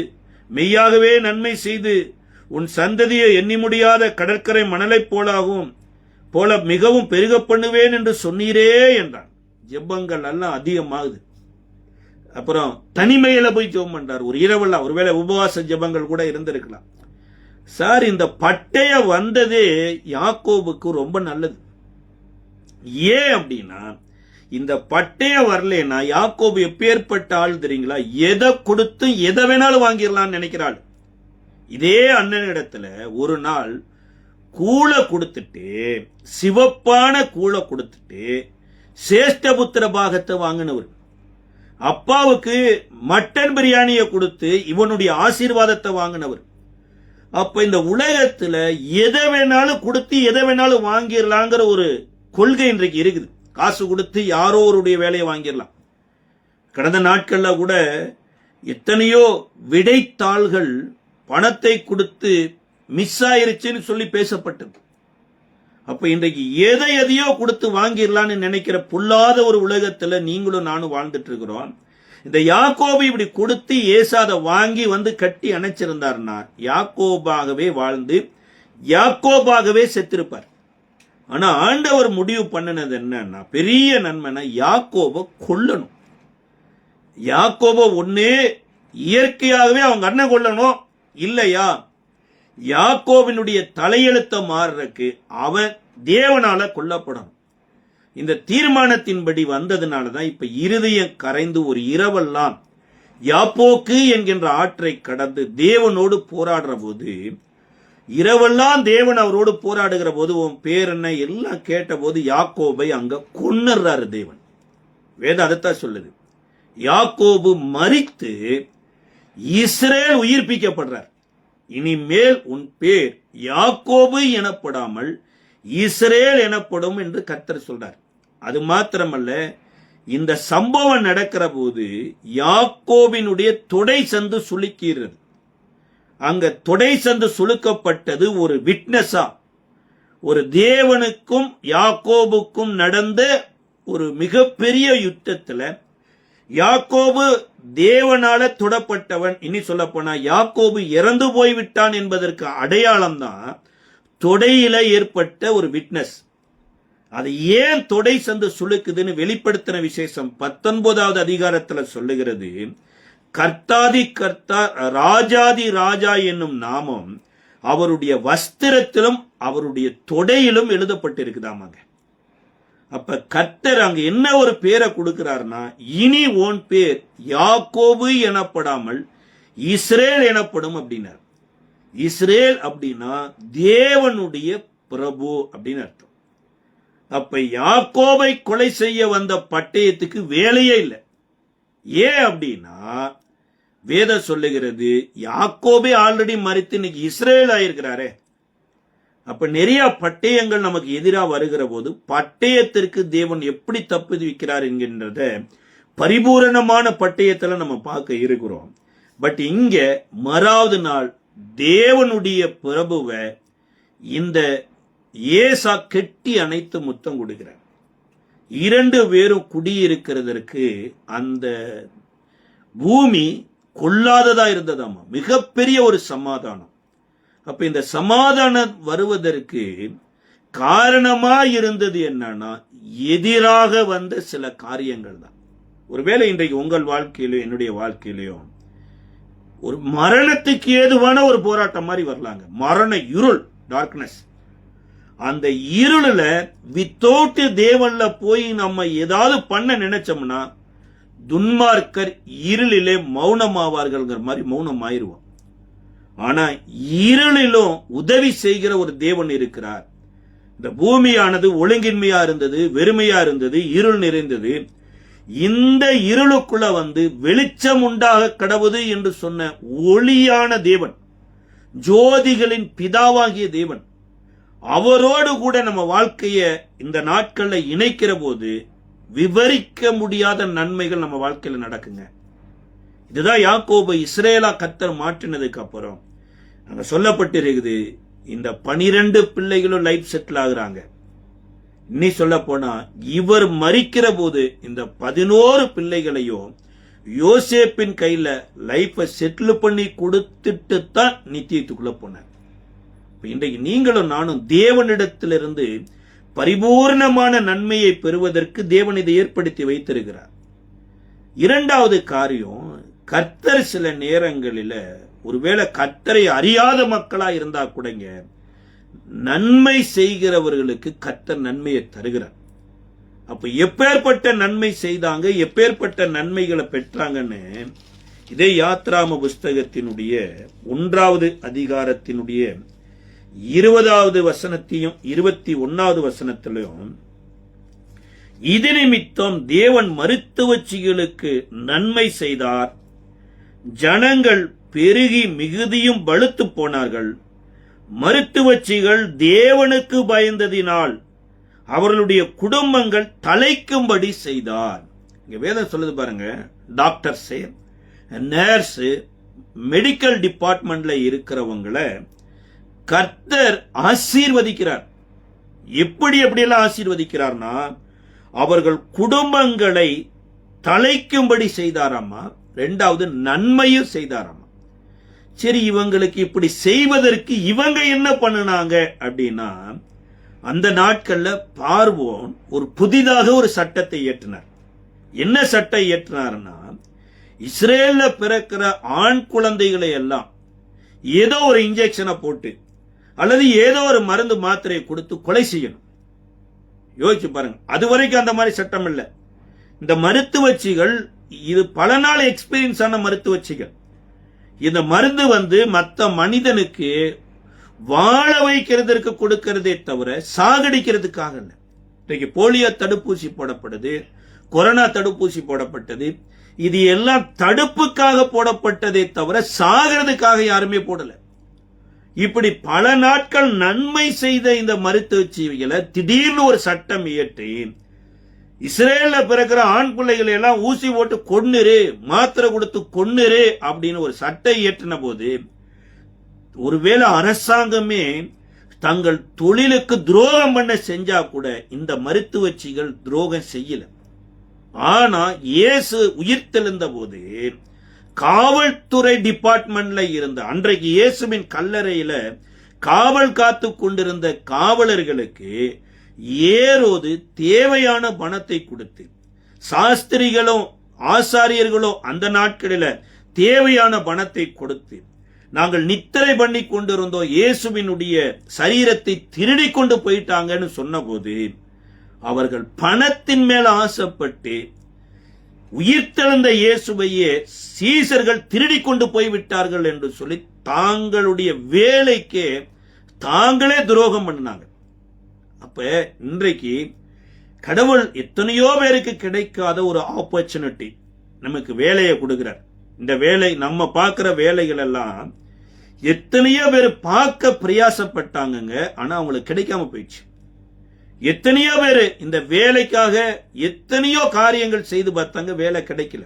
Speaker 1: மெய்யாகவே நன்மை செய்து உன் சந்ததியை எண்ணி முடியாத கடற்கரை மணலை போல மிகவும் பெருக பண்ணுவேன் என்று சொன்னீரே என்றான். ஜெபங்கள் எல்லாம் அதிகமாகுது. அப்புறம் தனிமையில போய் ஜெபம் பண்றார். ஒரு இரவெல்லாம், ஒருவேளை உபவாச ஜெபங்கள் கூட இருந்திருக்கலாம். சார், இந்த பட்டய வந்ததே யாக்கோபுக்கு ரொம்ப நல்லது. ஏன் அப்படின்னா, இந்த பட்டய வரலன்னா யாக்கோபு எப்பேற்பட்ட ஆள் தெரியுங்களா? எதை கொடுத்து எதை வேணாலும் வாங்கிடலாம்னு நினைக்கிறாள். இதே அண்ணனிடத்துல ஒரு நாள் கூளை கொடுத்துட்டு, சிவப்பான கூளை கொடுத்துட்டு சேஷ்டபுத்திர பாகத்தை வாங்கினவர். அப்பாவுக்கு மட்டன் பிரியாணியை கொடுத்து இவனுடைய ஆசீர்வாதத்தை வாங்கினவர். அப்ப இந்த உலகத்துல எதை வேணாலும் கொடுத்து எதை வேணாலும் வாங்கிடலாங்கிற ஒரு கொள்கை இன்றைக்கு இருக்குது. காசு கொடுத்து யாரோ ஒருடைய வேலையை வாங்கிடலாம். கடந்த நாட்கள்ல கூட எத்தனையோ விடைத்தாள்கள் பணத்தை கொடுத்து மிஸ் ஆயிருச்சுன்னு சொல்லி பேசப்பட்டது. அப்ப இன்றைக்கு எதையோ கொடுத்து வாங்கிடலான்னு நினைக்கிற பொல்லாத ஒரு உலகத்துல நீங்களும் நானும் வாழ்ந்துட்டு இருக்கிறோம். இந்த யாக்கோபு இப்படி கொடுத்து ஏசாத வாங்கி வந்து கட்டி அணைச்சிருந்தார்னா யாக்கோபாகவே வாழ்ந்து யாக்கோபாகவே செத்திருப்பார். ஆனா ஆண்டவர் முடிவு பண்ணினது என்னன்னா, பெரிய நன்மைனா யாக்கோபை கொல்லணும். யாக்கோபை ஒன்னே இயற்கையாகவே அவங்க அண்ணன் கொல்லணும், இல்லையா யாக்கோபினுடைய தலையெழுத்த மாறுறதுக்கு அவன் தேவனால கொல்லப்படணும். இந்த தீர்மானத்தின்படி வந்ததுனாலதான் இப்ப இருதயம் கரைந்து ஒரு இரவெல்லாம் யாப்போக்கு என்கின்ற ஆற்றை கடந்து தேவனோடு போராடுற போது, இரவெல்லாம் தேவன் அவரோடு போராடுகிற போது உன் பேர் என்ன எல்லாம் கேட்ட போது யாக்கோபை அங்க கொன்னுறாரு தேவன். வேதம் அதைத்தான் சொல்லுது. யாக்கோபு மரித்து இஸ்ரேல் உயிர்ப்பிக்கப்படுறார். இனிமேல் உன் பேர் யாக்கோபு எனப்படாமல் இஸ்ரேல் எனப்படும் என்று கர்த்தர் சொல்றார். அது மாத்திரமல்ல, இந்த சம்பவம் நடக்கிற போது யாக்கோபினுடைய தொடை சந்து சுளுக்கிறது. அங்க தொடை சந்து சுளுக்கப்பட்டது ஒரு விட்னஸா, ஒரு தேவனுக்கும் யாக்கோபுக்கும் நடந்த ஒரு மிகப்பெரிய யுத்தத்துல யாக்கோபு தேவனால தொடப்பட்டவன். இனி சொல்ல போனா யாக்கோபு இறந்து போய்விட்டான் என்பதற்கு அடையாளம் தான் தொடையில ஏற்பட்ட ஒரு விட்னஸ். அது ஏன் தொடை சந்து சுளுக்குதுன்னு வெளிப்படுத்தின விசேஷம் 19வது அதிகாரத்துல சொல்லுகிறது. கர்த்தாதி கர்த்தா ராஜாதி ராஜா என்னும் நாமம் அவருடைய வஸ்திரத்திலும் அவருடைய தொடையிலும் எழுதப்பட்டிருக்குதாமாங்க. அப்ப கர்த்தர் அங்க என்ன ஒரு பேரை கொடுக்கிறார்னா, இனி உன் பேர் யாக்கோபு எனப்படாமல் இஸ்ரேல் எனப்படும் அப்படின்னார். இஸ்ரேல் அப்படின்னா தேவனுடைய பிரபு அப்படின்னு அர்த்தம். அப்ப யாக்கோபை கொலை செய்ய வந்த பட்டயத்துக்கு வேலையே இல்லை. ஏன் அப்படின்னா வேதம் சொல்லுகிறது யாக்கோபே ஆல்ரெடி மரித்து இன்னைக்கு இஸ்ரேல் ஆயிருக்கிறாரே. அப்ப நிறைய பட்டயங்கள் நமக்கு எதிராக வருகிற போது பட்டயத்திற்கு தேவன் எப்படி தப்புவிக்கிறார் என்கின்றத பரிபூரணமான பட்டயத்துல நம்ம பார்க்க இருக்கிறோம். பட் இங்க மறாவது நாள் தேவனுடைய பிரபுவை இந்த ஏசா கெட்டி அணைத்து முத்தம் கொடுக்கிறார். 2 பேரும் குடியிருக்கிறதற்கு அந்த பூமி கொள்ளாததா இருந்ததாமா, மிகப்பெரிய ஒரு சமாதானம். அப்ப இந்த சமாதானம் வருவதற்கு காரணமா இருந்தது என்னன்னா எதிராக வந்த சில காரியங்கள் தான். ஒருவேளை இன்றைக்கு உங்கள் வாழ்க்கையிலோ என்னுடைய வாழ்க்கையிலோ ஒரு மரணத்துக்கு ஏதுவான ஒரு போராட்டம் மாதிரி வரலாங்க. மரண இருள், டார்க்னஸ். அந்த இருள வித்தவுட் தேவன்ல போய் நம்ம ஏதாவது பண்ண நினைச்சோம்னா துன்மார்க்கர் இருளிலே மௌனமாவார்கள் மாதிரி மௌனம் ஆயிருவோம். ஆனா இருளிலும் உதவி செய்கிற ஒரு தேவன் இருக்கிறார். இந்த பூமியானது ஒழுங்கின்மையா இருந்தது, வெறுமையா இருந்தது, இருள் நிறைந்தது. இந்த இருளுக்குள்ள வெளிச்சம் உண்டாக கடவுது என்று சொன்ன ஒளியான தேவன், ஜோதிகளின் பிதாவாகிய தேவன், அவரோடு கூட நம்ம வாழ்க்கைய இந்த நாட்கள்ல இணைக்கிற போது விவரிக்க முடியாத நன்மைகள் நம்ம வாழ்க்கையில நடக்குங்க. இதுதான் யாக்கோபை இஸ்ரேலா கர்த்தர் மாற்றினதுக்கு அப்புறம் அங்க சொல்லப்பட்டிருக்குது. இந்த 12 பிள்ளைகளும் லைஃப் செட்டில் ஆகுறாங்க. இன்னி சொல்ல போனா இவர் மரிக்கிற போது இந்த 11 பிள்ளைகளையும் யோசேப்பின் கையில லைஃப செட்டில் பண்ணி கொடுத்துட்டு தான் நித்தியத்துக்குள்ள போனார். இன்றைக்கு நீங்களும் நானும் தேவனிடத்திலிருந்து பரிபூர்ணமான நன்மையை பெறுவதற்கு தேவன் இதை ஏற்படுத்தி வைத்திருக்கிறார். 2வது காரியம், கர்த்தர் சில நேரங்களில ஒருவேளை கர்த்தரை அறியாத மக்களா இருந்தா கூடங்க நன்மை செய்கிறவர்களுக்கு கர்த்தர் நன்மையை தருகிறார். அப்ப எப்பேற்பட்ட நன்மை செய்தாங்க, எப்பேற்பட்ட நன்மைகளை பெற்றாங்கன்னு இதே யாத்ராம புஸ்தகத்தினுடைய 1வது அதிகாரத்தினுடைய 20வது வசனத்தையும் 21வது வசனத்திலும், இது நிமித்தம் தேவன் மருத்துவச்சிகளுக்கு நன்மை செய்தார், ஜனங்கள் பெருகி மிகுதியும் பலுத்து போனார்கள், மருத்துவச்சிகள் தேவனுக்கு பயந்ததினால் அவர்களுடைய குடும்பங்கள் தலைக்கும்படி செய்தார். இங்க வேதம் சொல்லுது பாருங்க, டாக்டர்ஸ், நர்ஸ், மெடிக்கல் டிபார்ட்மெண்ட்ல இருக்கிறவங்களை கர்த்தர் ஆசீர்வதிக்கிறார். எப்படியெல்லாம் ஆசீர்வதிக்கிறார்னா அவர்கள் குடும்பங்களை தலைக்கும்படி செய்தாராமா, 2வது நன்மையும் செய்தாராமா. சரி, இவங்களுக்கு இப்படி செய்வதற்கு இவங்க என்ன பண்ணினாங்க அப்படின்னா, அந்த நாட்கள்ல பார்வோன் ஒரு புதிதாக ஒரு சட்டத்தை இயற்றினார். என்ன சட்டம் இயற்றினார்னா, இஸ்ரேல்ல பிறக்கிற ஆண் குழந்தைகளை எல்லாம் ஏதோ ஒரு இன்ஜெக்ஷனை போட்டு அல்லது ஏதோ ஒரு மருந்து மாத்திரையை கொடுத்து கொலை செய்யணும். யோசிச்சு பாருங்க, அது வரைக்கும் அந்த மாதிரி சட்டம் இல்லை. இந்த மருத்துவச்சிகள் இது பல நாள் எக்ஸ்பீரியன்ஸ் ஆன மருத்துவச்சிகள். இந்த மருந்து மற்ற மனிதனுக்கு வாழ வைக்கிறதுக்கு கொடுக்கிறதே தவிர சாகடிக்கிறதுக்காக இல்லை. இன்னைக்கு போலியோ தடுப்பூசி போடப்படுது, கொரோனா தடுப்பூசி போடப்பட்டது. இது எல்லாம் தடுப்புக்காக போடப்பட்டதே தவிர சாகிறதுக்காக யாருமே போடல. இப்படி பல நாட்கள் நன்மை செய்த இந்த மருத்துவச்சிகளை திடீர்னு ஒரு சட்டம் இயற்றி இஸ்ரேல்ல பிறக்கிற ஆண் பிள்ளைகளை எல்லாம் ஊசி போட்டு கொன்னுரு, மாத்திரை கொடுத்து கொன்னுரு அப்படின்னு ஒரு சட்டம் இயற்றின போது, ஒருவேளை அரசாங்கமே தங்கள் தொழிலுக்கு துரோகம் பண்ண செஞ்சா கூட இந்த மருத்துவச்சிகள் துரோகம் செய்யல. ஆனா இயேசு உயிர்த்தெழுந்த போது காவல்துறை டிபார்ட்மெண்ட்ல இருந்த, அன்றைக்கு இயேசுவின் கல்லறையில காவல் காத்து கொண்டிருந்த காவலர்களுக்கு ஏரோது தேவையான பணத்தை கொடுத்து, சாஸ்திரிகளும் ஆசாரியர்களும் அந்த நாட்களில தேவையான பணத்தை கொடுத்து, நாங்கள் நித்திரை பண்ணி கொண்டிருந்தோம், இயேசுவினுடைய சரீரத்தை திருடி கொண்டு போயிட்டாங்கன்னு சொன்னபோது அவர்கள் பணத்தின் மேல ஆசைப்பட்டு உயிர்த்தெழுந்த இயேசுவையே சீசர்கள் திருடி கொண்டு போய்விட்டார்கள் என்று சொல்லி தாங்களுடைய வேலைக்கு தாங்களே துரோகம் பண்ணினாங்க. அப்ப இன்றைக்கு கடவுள் எத்தனையோ பேருக்கு கிடைக்காத ஒரு ஆப்பர்ச்சுனிட்டி நமக்கு வேலையை கொடுக்கிறார். இந்த வேலை நம்ம பார்க்கிற வேலைகள் எல்லாம் எத்தனையோ பேர் பார்க்க பிரயாசப்பட்டாங்க, ஆனா அவங்களுக்கு கிடைக்காம போயிடுச்சு. எத்தனையோ பேர் இந்த வேலைக்காக எத்தனையோ காரியங்கள் செய்து பார்த்தாங்க, வேலை கிடைக்கல.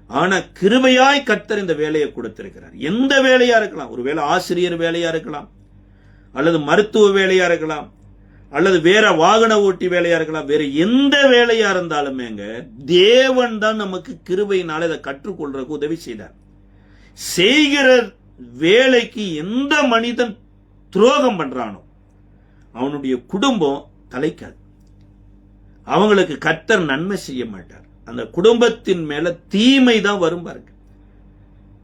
Speaker 1: ஆனா கிருபையாய் கர்த்தர் இந்த வேலையை கொடுத்திருக்கிறார். எந்த வேலையா இருக்கலாம், ஒருவேளை ஆசிரியர் வேலையா இருக்கலாம், அல்லது மருத்துவ வேலையா இருக்கலாம், அல்லது வேற வாகன ஓட்டி வேலையா இருக்கலாம், வேற எந்த வேலையா இருந்தாலுமேங்க தேவன் தான் நமக்கு கிருபையினால இதை கற்றுக்கொள்றதுக்கு உதவி செய்தார். செய்கிற வேலைக்கு எந்த மனிதன் துரோகம் பண்றானோ அவனுடைய குடும்பம் தலைக்காது. அவங்களுக்கு கர்த்தர் நன்மை செய்ய மாட்டார். அந்த குடும்பத்தின் மேல தீமை தான் வரும் பாருங்க.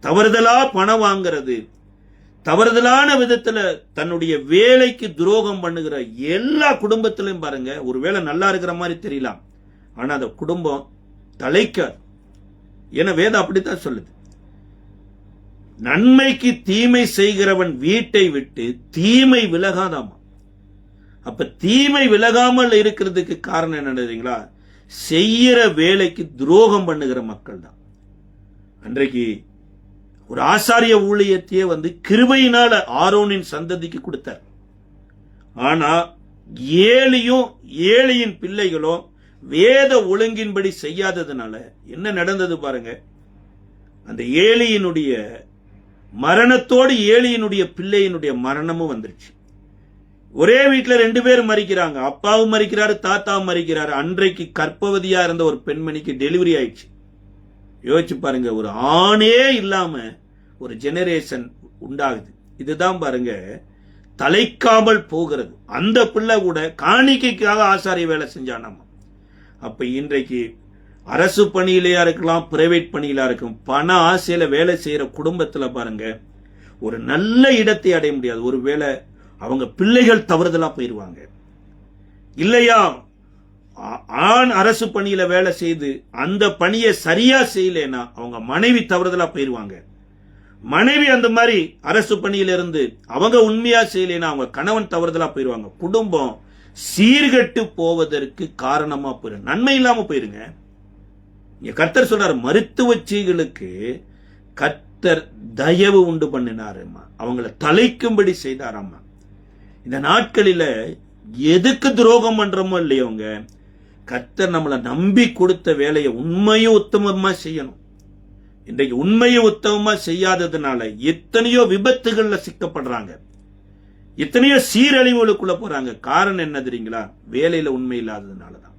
Speaker 1: தவறுதலா பணம் வாங்கிறது, தவறுதலான விதத்துல தன்னுடைய வேலைக்கு துரோகம் பண்ணுகிற எல்லா குடும்பத்திலையும் பாருங்க, ஒருவேளை நல்லா இருக்கிற மாதிரி தெரியலாம், ஆனா அந்த குடும்பம் தலைக்காது. ஏன்னா வேதம் அப்படித்தான் சொல்லுது, நன்மைக்கு தீமை செய்கிறவன் வீட்டை விட்டு தீமை விலகாதாமா. அப்ப தீமை விலகாமல் இருக்கிறதுக்கு காரணம் என்ன தெரியுங்களா? செய்யற வேலைக்கு துரோகம் பண்ணுகிற மக்கள் தான். அன்றைக்கு ஒரு ஆசாரிய ஊழியத்தையே கிருபையினால ஆரோனின் சந்ததிக்கு கொடுத்தார். ஆனா ஏலியும் ஏலியின் பிள்ளைகளும் வேத ஒழுங்கின்படி செய்யாததுனால என்ன நடந்தது பாருங்க. அந்த ஏலியினுடைய மரணத்தோடு ஏலியினுடைய பிள்ளையினுடைய மரணமும் வந்துருச்சு. ஒரே வீட்டில் 2 பேர் மறிக்கிறாங்க, அப்பாவும் மறிக்கிறாரு, தாத்தாவும் மறிக்கிறாரு. அன்றைக்கு கர்ப்பவதியா இருந்த ஒரு பெண்மணிக்கு டெலிவரி ஆயிடுச்சு. யோசிச்சு பாருங்க, ஒரு ஆணே இல்லாம ஒரு ஜெனரேஷன் உண்டாகுது. இதுதான் பாருங்க தலைக்காமல் போகிறது. அந்த பிள்ளை கூட காணிக்கைக்காக ஆசாரிய வேலை செஞ்சானாமா. அப்ப இன்றைக்கு அரசு பணியிலையா இருக்கலாம், பிரைவேட் பணியிலா இருக்கும், பண ஆசையில வேலை செய்யற குடும்பத்துல பாருங்க ஒரு நல்ல இடத்தை அடைய முடியாது. ஒருவேளை அவங்க பிள்ளைகள் தவறுதலா போயிருவாங்க. இல்லையா ஆண் அரசு பணியில வேலை செய்து அந்த பணியை சரியா செய்யலனா அவங்க மனைவி தவறுதலா போயிருவாங்க. மனைவி அந்த மாதிரி அரசு பணியில இருந்து அவங்க உண்மையா செய்யலனா அவங்க கணவன் தவறுதலா போயிருவாங்க. குடும்பம் சீர்கெட்டு போவதற்கு காரணமா போயிடும், நன்மை இல்லாம போயிருங்க. கர்த்தர் சொல்றாரு, மருத்துவச்சிகளுக்கு கர்த்தர் தயவு உண்டு பண்ணினாருமா, அவங்களை தலைக்கும்படி செய்தாராமா. இந்த நாட்களில எதுக்கு துரோகம் பண்றோமோ இல்லையோங்க, கர்த்தர் நம்மளை நம்பி கொடுத்த வேலையை உண்மையும் உத்தமமா செய்யணும். இன்றைக்கு உண்மையும் உத்தமமா செய்யாததுனால எத்தனையோ விபத்துகள்ல சிக்கப்படுறாங்க, எத்தனையோ சீரழிவுகளுக்குள்ள போறாங்க. காரணம் என்ன தெரியுங்களா? வேலையில உண்மை இல்லாததுனாலதான்.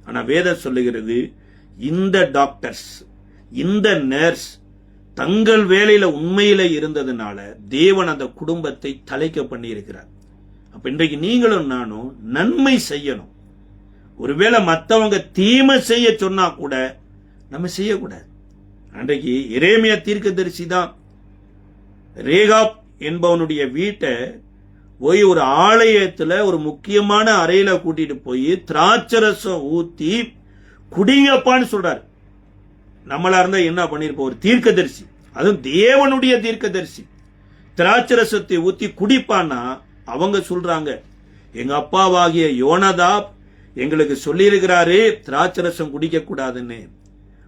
Speaker 1: ஆனா வேதம் சொல்லுகிறது, இந்த டாக்டர்ஸ் இந்த நர்ஸ் தங்கள் வேலையில உண்மையில இருந்ததுனால தேவன் அந்த குடும்பத்தை தலைக்க பண்ணி இருக்கிறார். அப்ப இன்றைக்கு நீங்களும் நானும் நன்மை செய்யணும். ஒருவேளை மற்றவங்க தீமை செய்ய சொன்னா கூட நம்ம செய்யக்கூடாது. அன்றைக்கு எரேமியா தீர்க்கதரிசி தான் ரேகாப் என்பவனுடைய வீட்டை போய் ஒரு ஆலயத்துல ஒரு முக்கியமான அறையில கூட்டிட்டு போய் திராட்சரசம் ஊத்தி குடிங்கப்பான்னு சொல்றாரு. நம்மளா இருந்தா என்ன பண்ணிருப்போம்? ஒரு தீர்க்கதரிசி, அதுவும் தேவனுடைய தீர்க்கதரிசி திராட்சரசத்தை ஊத்தி குடிப்பான்னா அவங்க சொல்றாங்க, எங்க அப்பாவாகிய யோனதாப் எங்களுக்கு சொல்லியிருக்கிறாரு திராட்சரசம் குடிக்க கூடாதுன்னு.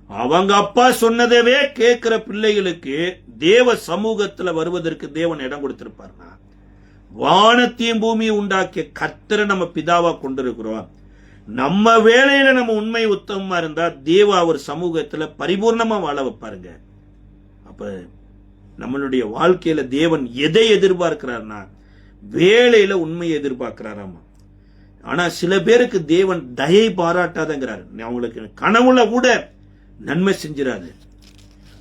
Speaker 1: அவங்க அப்பா சொன்னதவே கேட்கிற பிள்ளைகளுக்கு தேவ சமூகத்துல வருவதற்கு தேவன் இடம் கொடுத்திருப்பார்னா, வானத்தையும் பூமியை உண்டாக்கிய கர்த்தரை நம்ம பிதாவா கொண்டிருக்கிறோம். நம்ம வேலையில நம்ம உண்மை உத்தமமா இருந்தா தேவ அவர் சமூகத்துல பரிபூர்ணமா வாழ வைப்பாருங்க. அப்ப நம்மளுடைய வாழ்க்கையில தேவன் எதை எதிர்பார்க்கிறார்னா வேலையில உண்மையை எதிர்பார்க்கிறாராமா. ஆனா சில பேருக்கு தேவன் தயை பாராட்டாதங்கிறாரு. அவங்களுக்கு கனவுல கூட நன்மை செஞ்சிடாது.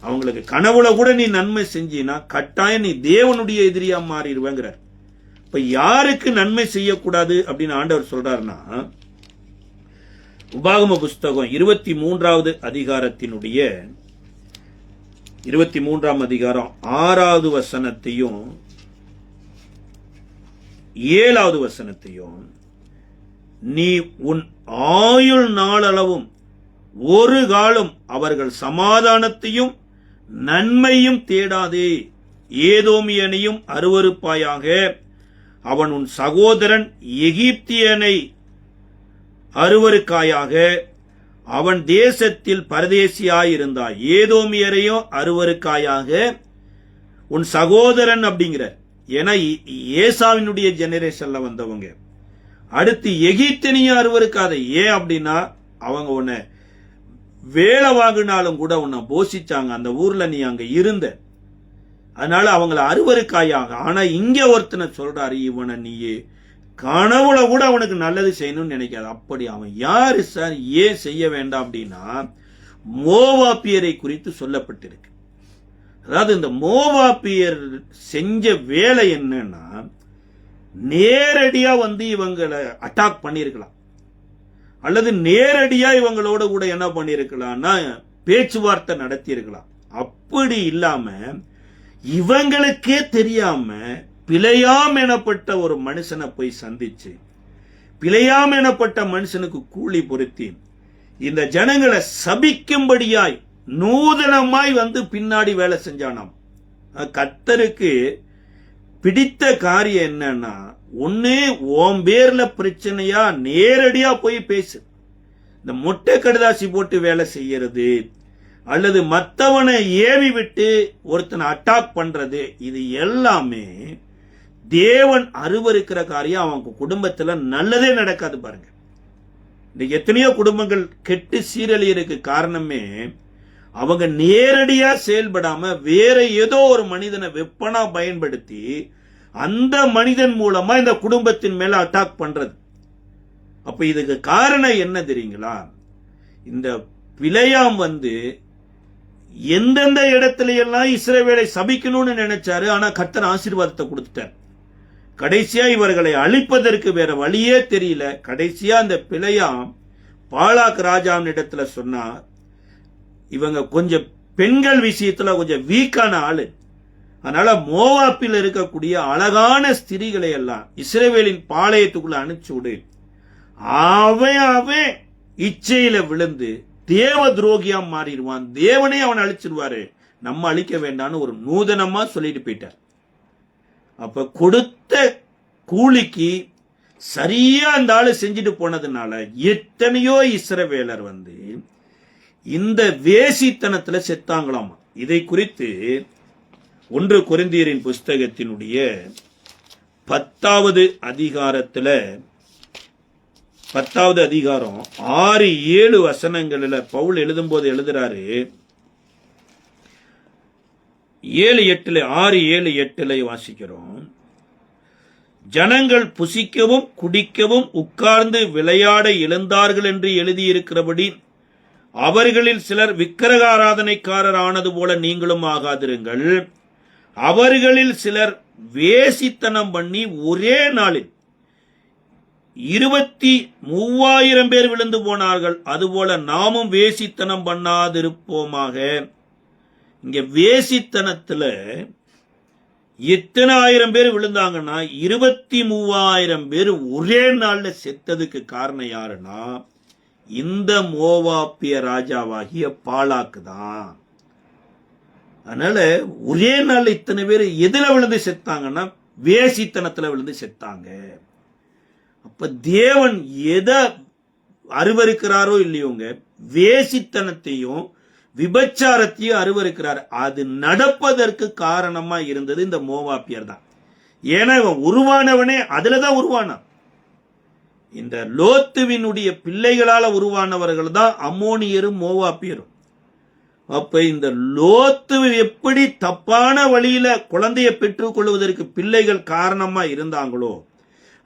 Speaker 1: அவங்களுக்கு கனவுல கூட நீ நன்மை செஞ்சினா கட்டாயம் நீ தேவனுடைய எதிரியா மாறிடுவேங்கிறார். இப்ப யாருக்கு நன்மை செய்யக்கூடாது அப்படின்னு ஆண்டவர் சொல்றாருன்னா, உபாகம புஸ்தகம் 23வது அதிகாரத்தினுடைய 23ஆம் அதிகாரம் 6வது வசனத்தையும் 7வது வசனத்தையும், நீ உன் ஆயுள் நாளளவும் ஒரு காலம் அவர்கள் சமாதானத்தையும் நன்மையும் தேடாதே, ஏதோமியனையும் அருவருப்பாயாக, அவன் உன் சகோதரன் எகிப்தியனை அருவருக்காயாக, அவன் தேசத்தில் பரதேசியாயிருந்தாய், ஏதோமியரையும் அருவருக்காயாக உன் சகோதரன் அப்படிங்கிற, ஏன்னா ஏசாவினுடைய ஜெனரேஷன்ல வந்தவங்க. அடுத்து எகிப்தியனையும் அருவருக்காத, ஏன் அப்படின்னா அவங்க உன்னை வேலை வாங்கினாலும் கூட உன்னை போஷிச்சாங்க, அந்த ஊர்ல நீ அங்க இருந்த, அதனால அவங்கள அருவருக்காயாக. ஆனா இங்க ஒருத்தனை சொல்றாரு, இவனை நீயே கனவுல கூட அவனுக்கு நல்லது செய்யணும்னு நினைக்காது. அப்படி அவன் யாரு சார், ஏன் செய்ய வேண்டாம் அப்படின்னா மோவாபியரை குறித்து சொல்லப்பட்டிருக்கு. அதாவது இந்த மோவாபியர் செஞ்ச வேலை என்னன்னா, நேரடியா இவங்களை அட்டாக் பண்ணிருக்கலாம், அல்லது நேரடியா இவங்களோட கூட என்ன பண்ணிருக்கலாம்னா பேச்சுவார்த்தை நடத்தி இருக்கலாம். அப்படி இல்லாம இவங்களுக்கே தெரியாம பிழையாம் எனப்பட்ட ஒரு மனுஷனை போய் சந்திச்சு, பிழையாம் எனப்பட்ட மனுஷனுக்கு கூலி பொருத்தி இந்த ஜனங்களை சபிக்கும்படியாய் நூதனமாய் பின்னாடி வேலை செஞ்சானாம். கர்த்தருக்கு பிடித்த காரியம் என்னன்னா, ஒண்ணு உன் பேர்ல பிரச்சனையா நேரடியா போய் பேசு, இந்த மொட்டை கடுதாசி போட்டு வேலை செய்யறது, அல்லது மற்றவனை ஏவி விட்டு ஒருத்தனை அட்டாக் பண்றது, இது எல்லாமே தேவன் அருவருக்கிற காரியம். அவங்க குடும்பத்துல நல்லதே நடக்காது. பாருங்க, இன்னைக்கு எத்தனையோ குடும்பங்கள் கெட்டு சீரழியறதுக்கு காரணமே அவங்க நேரடியா செயல்படாம வேற ஏதோ ஒரு மனிதனை வெப்பனா பயன்படுத்தி அந்த மனிதன் மூலமா இந்த குடும்பத்தின் மேல அட்டாக் பண்றது. அப்ப இதுக்கு காரணம் என்ன தெரியுங்களா? இந்த பிழையாம் எந்தெந்த இடத்துல எல்லாம் இஸ்ரவேலை சபிக்கணும்னு நினைச்சாரு, ஆனா கர்த்தர் ஆசீர்வாதத்தை கொடுத்துட்டார். கடைசியா இவர்களை அழிப்பதற்கு வேற வழியே தெரியல. கடைசியா அந்த பிழையாம் பாலாக் ராஜாவின் இடத்துல சொன்னா, இவங்க கொஞ்சம் பெண்கள் விஷயத்துல கொஞ்சம் வீக்கான ஆளு, அதனால மோவாப்பில் இருக்கக்கூடிய அழகான ஸ்திரீகளை எல்லாம் இஸ்ரவேலின் பாளையத்துக்குள்ள அனுப்பிச்சு விடு. அவன் இச்சையில விழுந்து தேவ துரோகியா மாறிடுவான், தேவனே அவன் அழிச்சிருவாரு, நம்ம அழிக்க வேண்டாம்னு ஒரு நூதனமா சொல்லிட்டு போயிட்டார். அப்ப கொடுத்த கூலிக்கு சரியா அந்த ஆளு செஞ்சுட்டு போனதுனால எத்தனையோ இஸ்ரவேலர் இந்த வேசித்தனத்துல செத்தாங்களாமா. இதை குறித்து 1 கொரிந்தியரின் புஸ்தகத்தினுடைய 10வது அதிகாரத்துல 10வது அதிகாரம் 6-7 வசனங்களில் பவுல் எழுதும்போது எழுதுறாரு. 6-7-8 வாசிக்கிறோம். ஜனங்கள் புசிக்கவும் குடிக்கவும் உட்கார்ந்து விளையாட எழுந்தார்கள் என்று எழுதியிருக்கிறபடி அவர்களில் சிலர் விக்கிரக ஆராதனைக்காரர் ஆனது போல நீங்களும் ஆகாதிருங்கள். அவர்களில் சிலர் வேசித்தனம் பண்ணி ஒரே நாளில் 23,000 பேர் விழுந்து போனார்கள். அதுபோல நாமும் வேசித்தனம் பண்ணாதிருப்போமாக. இங்க வேசித்தனத்துல எத்தனை ஆயிரம் பேர் விழுந்தாங்கன்னா 23,000 பேர் ஒரே நாள்ல செத்ததுக்கு காரணம் யாருன்னா இந்த மோவாப்பிய ராஜாவாகிய பாலாக்கு தான். அதனால ஒரே நாள் இத்தனை பேர் எதுல விழுந்து செத்தாங்கன்னா வேசித்தனத்துல விழுந்து செத்தாங்க. அப்ப தேவன் எதை அருவருக்கிறாரோ இல்லையோங்க, வேசித்தனத்தையும் விபச்சாரத்தையும் அருவருக்கிறார். அது நடப்பதற்கு காரணமா இருந்தது இந்த மோவாப்பியர் தான். ஏன்னா இவன் உருவானவனே அதுலதான் உருவானான். இந்த லோத்துவினுடைய பிள்ளைகளால உருவானவர்கள் தான் அம்மோனியரும் மோவாப்பியரும். அப்ப இந்த லோத்து எப்படி தப்பான வழியில குழந்தையை பெற்றுக் கொள்வதற்கு பிள்ளைகள் காரணமா இருந்தாங்களோ,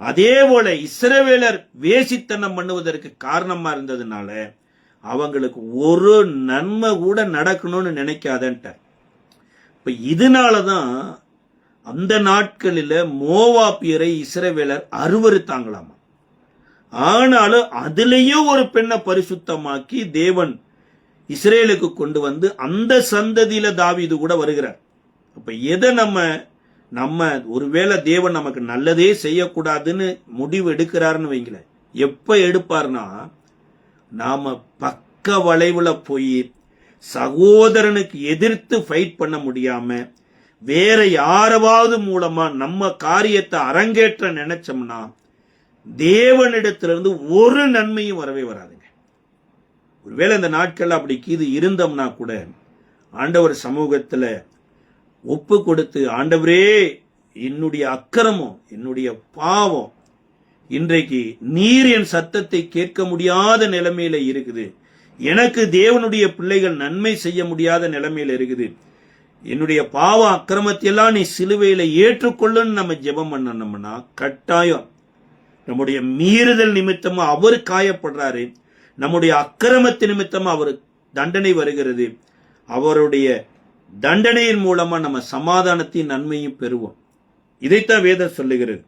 Speaker 1: அதே போல இஸ்ரவேலர் வேசித்தனம் பண்ணுவதற்கு காரணமா இருந்ததுனால அவங்களுக்கு ஒரு நன்மை கூட நடக்கணும்னு நினைக்காதன்ட்டார். இப்ப இதனாலதான் அந்த நாட்களில மோவாப்பியரை இஸ்ரவேலர் அருவருத்தாங்களாமா. ஆனாலும் அதுலயும் ஒரு பெண்ணை பரிசுத்தமாக்கி தேவன் இஸ்ரேலுக்கு கொண்டு அந்த சந்ததியில தாவீது கூட வருகிறார். அப்ப எதை நம்ம ஒருவேளை தேவன் நமக்கு நல்லதே செய்யக்கூடாதுன்னு முடிவு எடுக்கிறாருன்னு வைங்கள, எப்ப எடுப்பார்னா நாம பக்க வளைவுல போய் சகோதரனுக்கு எதிர்த்து ஃபைட் பண்ண முடியாம வேற யாராவது மூலமா நம்ம காரியத்தை அரங்கேற்ற நினைச்சோம்னா தேவனிடத்திலிருந்து ஒரு நன்மையும் வரவே வராதுங்க. ஒருவேளை இந்த நாட்கள் அப்படி கீது இருந்தோம்னா கூட ஆண்டவர் சமூகத்துல ஒப்பு கொடுத்து, ஆண்டவரே என்னுடைய அக்கிரமம், என்னுடைய பாவம் இன்றைக்கு நீர் என் சத்தத்தை கேட்க முடியாத நிலைமையில இருக்குது, எனக்கு தேவனுடைய பிள்ளைகள் நன்மை செய்ய முடியாத நிலைமையில இருக்குது, என்னுடைய பாவ அக்கிரமத்தையெல்லாம் நீ சிலுவையில ஏற்றுக்கொள்ளுன்னு நம்ம ஜெபம் பண்ணணும்னா கட்டாயம் நம்முடைய மீறுதல் நிமித்தமா அவர் காயப்படுறாரு, நம்முடைய அக்கிரமத்து நிமித்தமா அவர் தண்டனை வருகிறது, அவருடைய தண்டனையின் மூலமா நம்ம சமாதானத்தின் நன்மையும் பெறுவோம். இதைத்தான் வேதம் சொல்லுகிறது.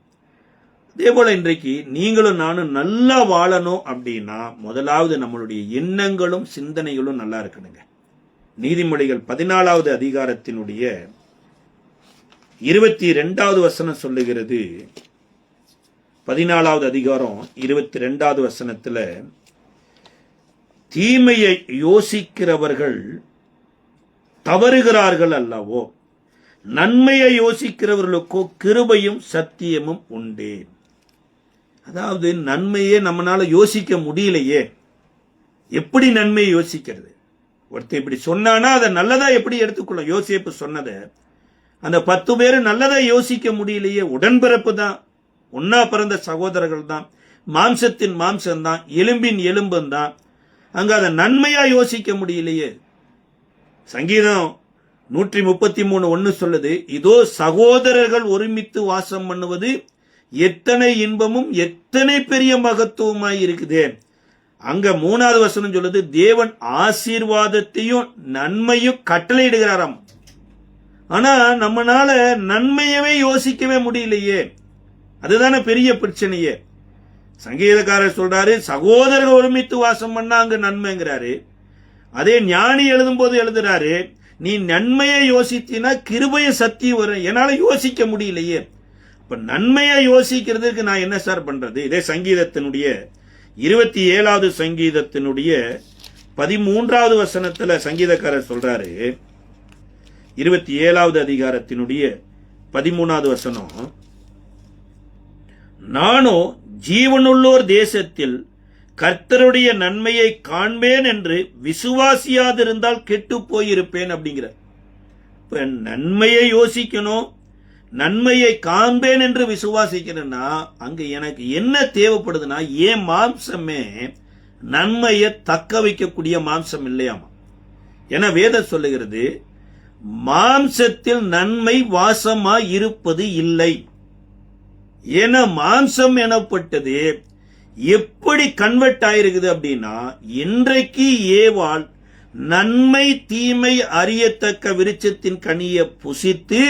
Speaker 1: அதே போல இன்றைக்கு நீங்களும் நானும் நல்லா வாழணும் அப்படின்னா முதலாவது நம்மளுடைய எண்ணங்களும் சிந்தனைகளும் நல்லா இருக்கணுங்க. நீதிமொழிகள் 14வது அதிகாரத்தினுடைய 22வது வசனம் சொல்லுகிறது. 14வது அதிகாரம் 22வது வசனத்துல, தீமையை யோசிக்கிறவர்கள் தவறுகிறார்கள் அல்லவோ, நன்மையை யோசிக்கிறவர்களுக்கோ கிருபையும் சத்தியமும் உண்டே. அதாவது நன்மையே நம்மளால யோசிக்க முடியலையே, எப்படி நன்மையை யோசிக்கிறது? ஒருத்தர் இப்படி சொன்னானா அதை நல்லதா எப்படி எடுத்துக்கொள்ள? யோசேப்பு சொன்னதை அந்த 10 பேரு நல்லதா யோசிக்க முடியலையே. உடன்பிறப்பு தான், ஒன்னா பிறந்த சகோதரர்கள் தான், மாம்சத்தின் மாம்சம் தான், எலும்பின் எலும்பும் தான், அங்க அதை நன்மையா யோசிக்க முடியலையே. சங்கீதம் 133:1 சொல்லுது, இதோ சகோதரர்கள் ஒருமித்து வாசம் பண்ணுவது எத்தனை இன்பமும் எத்தனை பெரிய மகத்துவமாய் இருக்குதே. அங்க 3வது வசனம் சொல்லுது, தேவன் ஆசீர்வாதத்தையும் நன்மையும் கட்டளையிடுகிறாராம். ஆனா நம்மனால நன்மையவே யோசிக்கவே முடியலையே. அதுதானே பெரிய பிரச்சனையே. சங்கீதக்காரர் சொல்றாரு, சகோதரர்கள் ஒருமித்து வாசம் பண்ணா அங்க நன்மைங்கிறாரு. அதே ஞானி எழுதும் போது எழுதுறாரு, நீ நன்மையை யோசித்தினா கிருபைய சத்தியம் வரும். என்னால யோசிக்க முடியலையே. இப்ப நன்மையை யோசிக்கிறதுக்கு நான் என்ன சார் பண்றது? இதே சங்கீதத்தினுடைய 27வது சங்கீதத்தினுடைய 13வது வசனத்துல சங்கீதக்காரர் சொல்றாரு, 27வது அதிகாரத்தினுடைய 13வது வசனம், நானோ ஜீவனுள்ளோர் தேசத்தில் கர்த்தருடைய நன்மையை காண்பேன் என்று விசுவாசியாதிருந்தால் கெட்டு போயிருப்பேன் அப்படிங்கிற. இப்ப நன்மையை யோசிக்கணும், நன்மையை காண்பேன் என்று விசுவாசிக்கிறேன்னா அங்க எனக்கு என்ன தேவைப்படுதுன்னா, ஏன் மாம்சமே நன்மையை தக்க வைக்கக்கூடிய மாம்சம் இல்லையாமா. என வேதம் சொல்லுகிறது, மாம்சத்தில் நன்மை வாசமா இருப்பது இல்லை. என மாம்சம் எனப்பட்டது எப்படி கன்வெர்ட் ஆயிருக்குது அப்படின்னா, இன்றைக்கு ஏவாள் நன்மை தீமை அறியத்தக்க விருட்சத்தின் கனியை புசித்து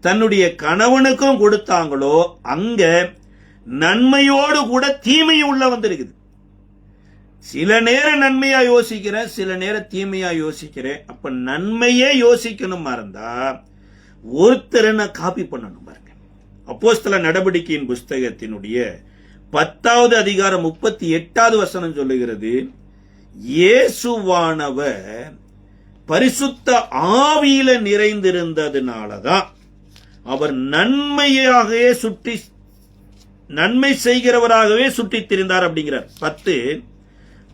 Speaker 1: தன்னுடைய கணவனுக்கும் கொடுத்தாங்களோ, அங்க நன்மையோடு கூட தீமையும் உள்ள வந்திருக்குது. சில நேரம் நன்மையா யோசிக்கிறேன், சில நேரம் தீமையா யோசிக்கிறேன். அப்ப நன்மையே யோசிக்கணும் இருந்தா ஒருத்தரை நான் காப்பி பண்ணணும் பாருங்க. அப்போஸ்தல நடவடிக்கையின் புஸ்தகத்தினுடைய 10வது அதிகாரம் 38வது வசனம் சொல்லுகிறது, இயேசுவானவர் பரிசுத்த ஆவியில நிறைந்திருந்ததுனாலதான் அவர் நன்மை செய்கிறவராகவே சுற்றித் திரிந்தார் அப்படிங்கிறார். 10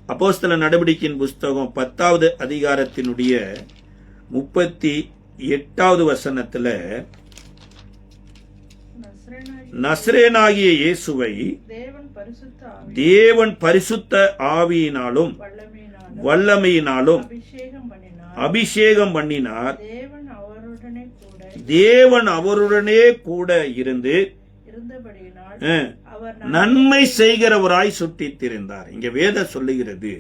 Speaker 1: அப்போஸ்தல நடவடிக்கையின் புஸ்தகம் 10வது அதிகாரத்தினுடைய 38வது வசனத்துல, நசரேனாகிய இயேசுவை தேவன் பரிசுத்த ஆவியினாலும் வல்லமையினாலும் அபிஷேகம் பண்ணினார். தேவன் அவருடனே கூட நன்மை செய்கிறவராய் சுற்றித் திரிந்தார். இங்க வேதம் சொல்லுகிறது,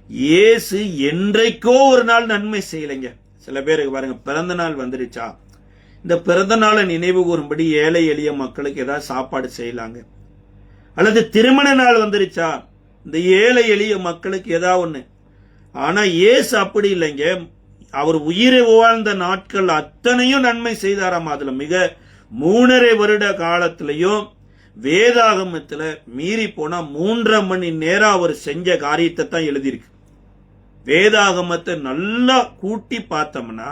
Speaker 1: இயேசு என்றைக்கோ ஒரு நாள் நன்மை செய்யலைங்க. சில பேருக்கு பாருங்க, பிறந்த நாள் வந்துருச்சா, இந்த பிறந்த நாளை நினைவு கூறும்படி ஏழை எளிய மக்களுக்கு ஏதாவது சாப்பாடு செய்யலாங்க. அல்லது திருமண நாள் வந்துருச்சா, இந்த ஏழை எளிய மக்களுக்கு ஏதாவது ஒண்ணு. ஆனா இயேசு அப்படி இல்லைங்க. அவர் உயிரை வாழ்ந்த நாட்கள் அத்தனையும் நன்மை செய்தாராம். அதுல மிக 3.5 வருட காலத்திலையும் வேதாகமத்துல மீறி போனா 3.5 மணி நேரம் அவர் செஞ்ச காரியத்தை தான் எழுதியிருக்கு. வேதாகமத்தை நல்லா கூட்டி பார்த்தோம்னா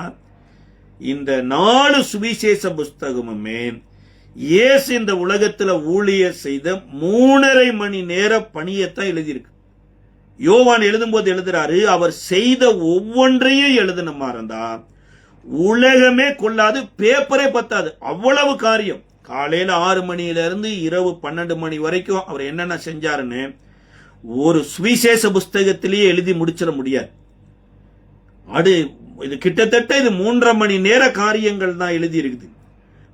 Speaker 1: இந்த 4 சுவிசேஷ புஸ்தகமுமே இயேசு இந்த உலகத்துல ஊழியர் செய்த 3.5 மணி நேர பணியத்தான் எழுதியிருக்கு. யோவான் எழுதும்போது எழுதுறாரு, அவர் செய்த ஒவ்வொன்றையும் எழுதணுமா இருந்தா உலகமே கொள்ளாது, பேப்பரே பத்தாது, அவ்வளவு காரியம். காலையில 6 மணியில இருந்து இரவு 12 மணி வரைக்கும் அவர் என்னென்ன செஞ்சாருன்னு ஒரு சுவிசேஷ புஸ்தகத்திலேயே எழுதி முடிச்சிட முடியாது. இது கிட்டத்தட்ட இது 3.5 மணி நேர காரியங்கள் தான் எழுதி இருக்குது.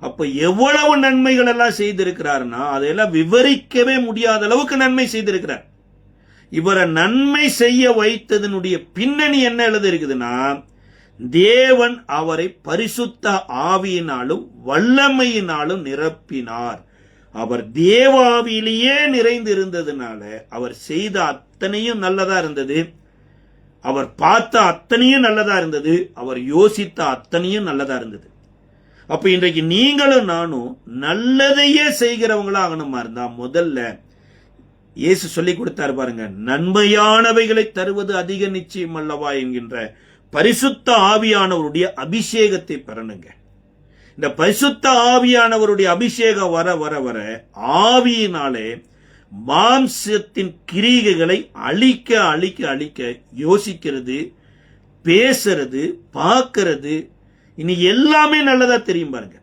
Speaker 1: அப்ப எவ்வளவு நன்மைகள் எல்லாம் செய்திருக்கிறாருன்னா அதெல்லாம் விவரிக்கவே முடியாத அளவுக்கு நன்மை செய்திருக்கிறார். இவரை நன்மை செய்ய வைத்ததனுடைய பின்னணி என்ன எழுதி இருக்குதுன்னா, தேவன் அவரை பரிசுத்த ஆவியினாலும் வல்லமையினாலும் நிரப்பினார். அவர் தேவாவியிலேயே நிறைந்து இருந்ததுனால அவர் செய்த அத்தனையும் நல்லதா இருந்தது, அவர் பார்த்த அத்தனையும் நல்லதா இருந்தது, அவர் யோசித்த அத்தனையும் நல்லதா இருந்தது. அப்ப இன்றைக்கு நீங்களும் நானும் நல்லதையே செய்கிறவங்களா ஆகணுமா இருந்தா முதல்ல இயேசு சொல்லி கொடுத்தாரு பாருங்க, நன்மையானவைகளை தருவது அதிக நிச்சயம் அல்லவா என்கின்ற பரிசுத்த ஆவியானவருடைய அபிஷேகத்தை பெறணுங்க. இந்த பரிசுத்த ஆவியானவருடைய அபிஷேகம் வர வர வர ஆவியினாலே மாம்சத்தின் கிரியைகளை அழிக்க அழிக்க அழிக்க யோசிக்கிறது, பேசுறது, பார்க்கிறது, இனி எல்லாமே நல்லதா தெரியும் பாருங்க.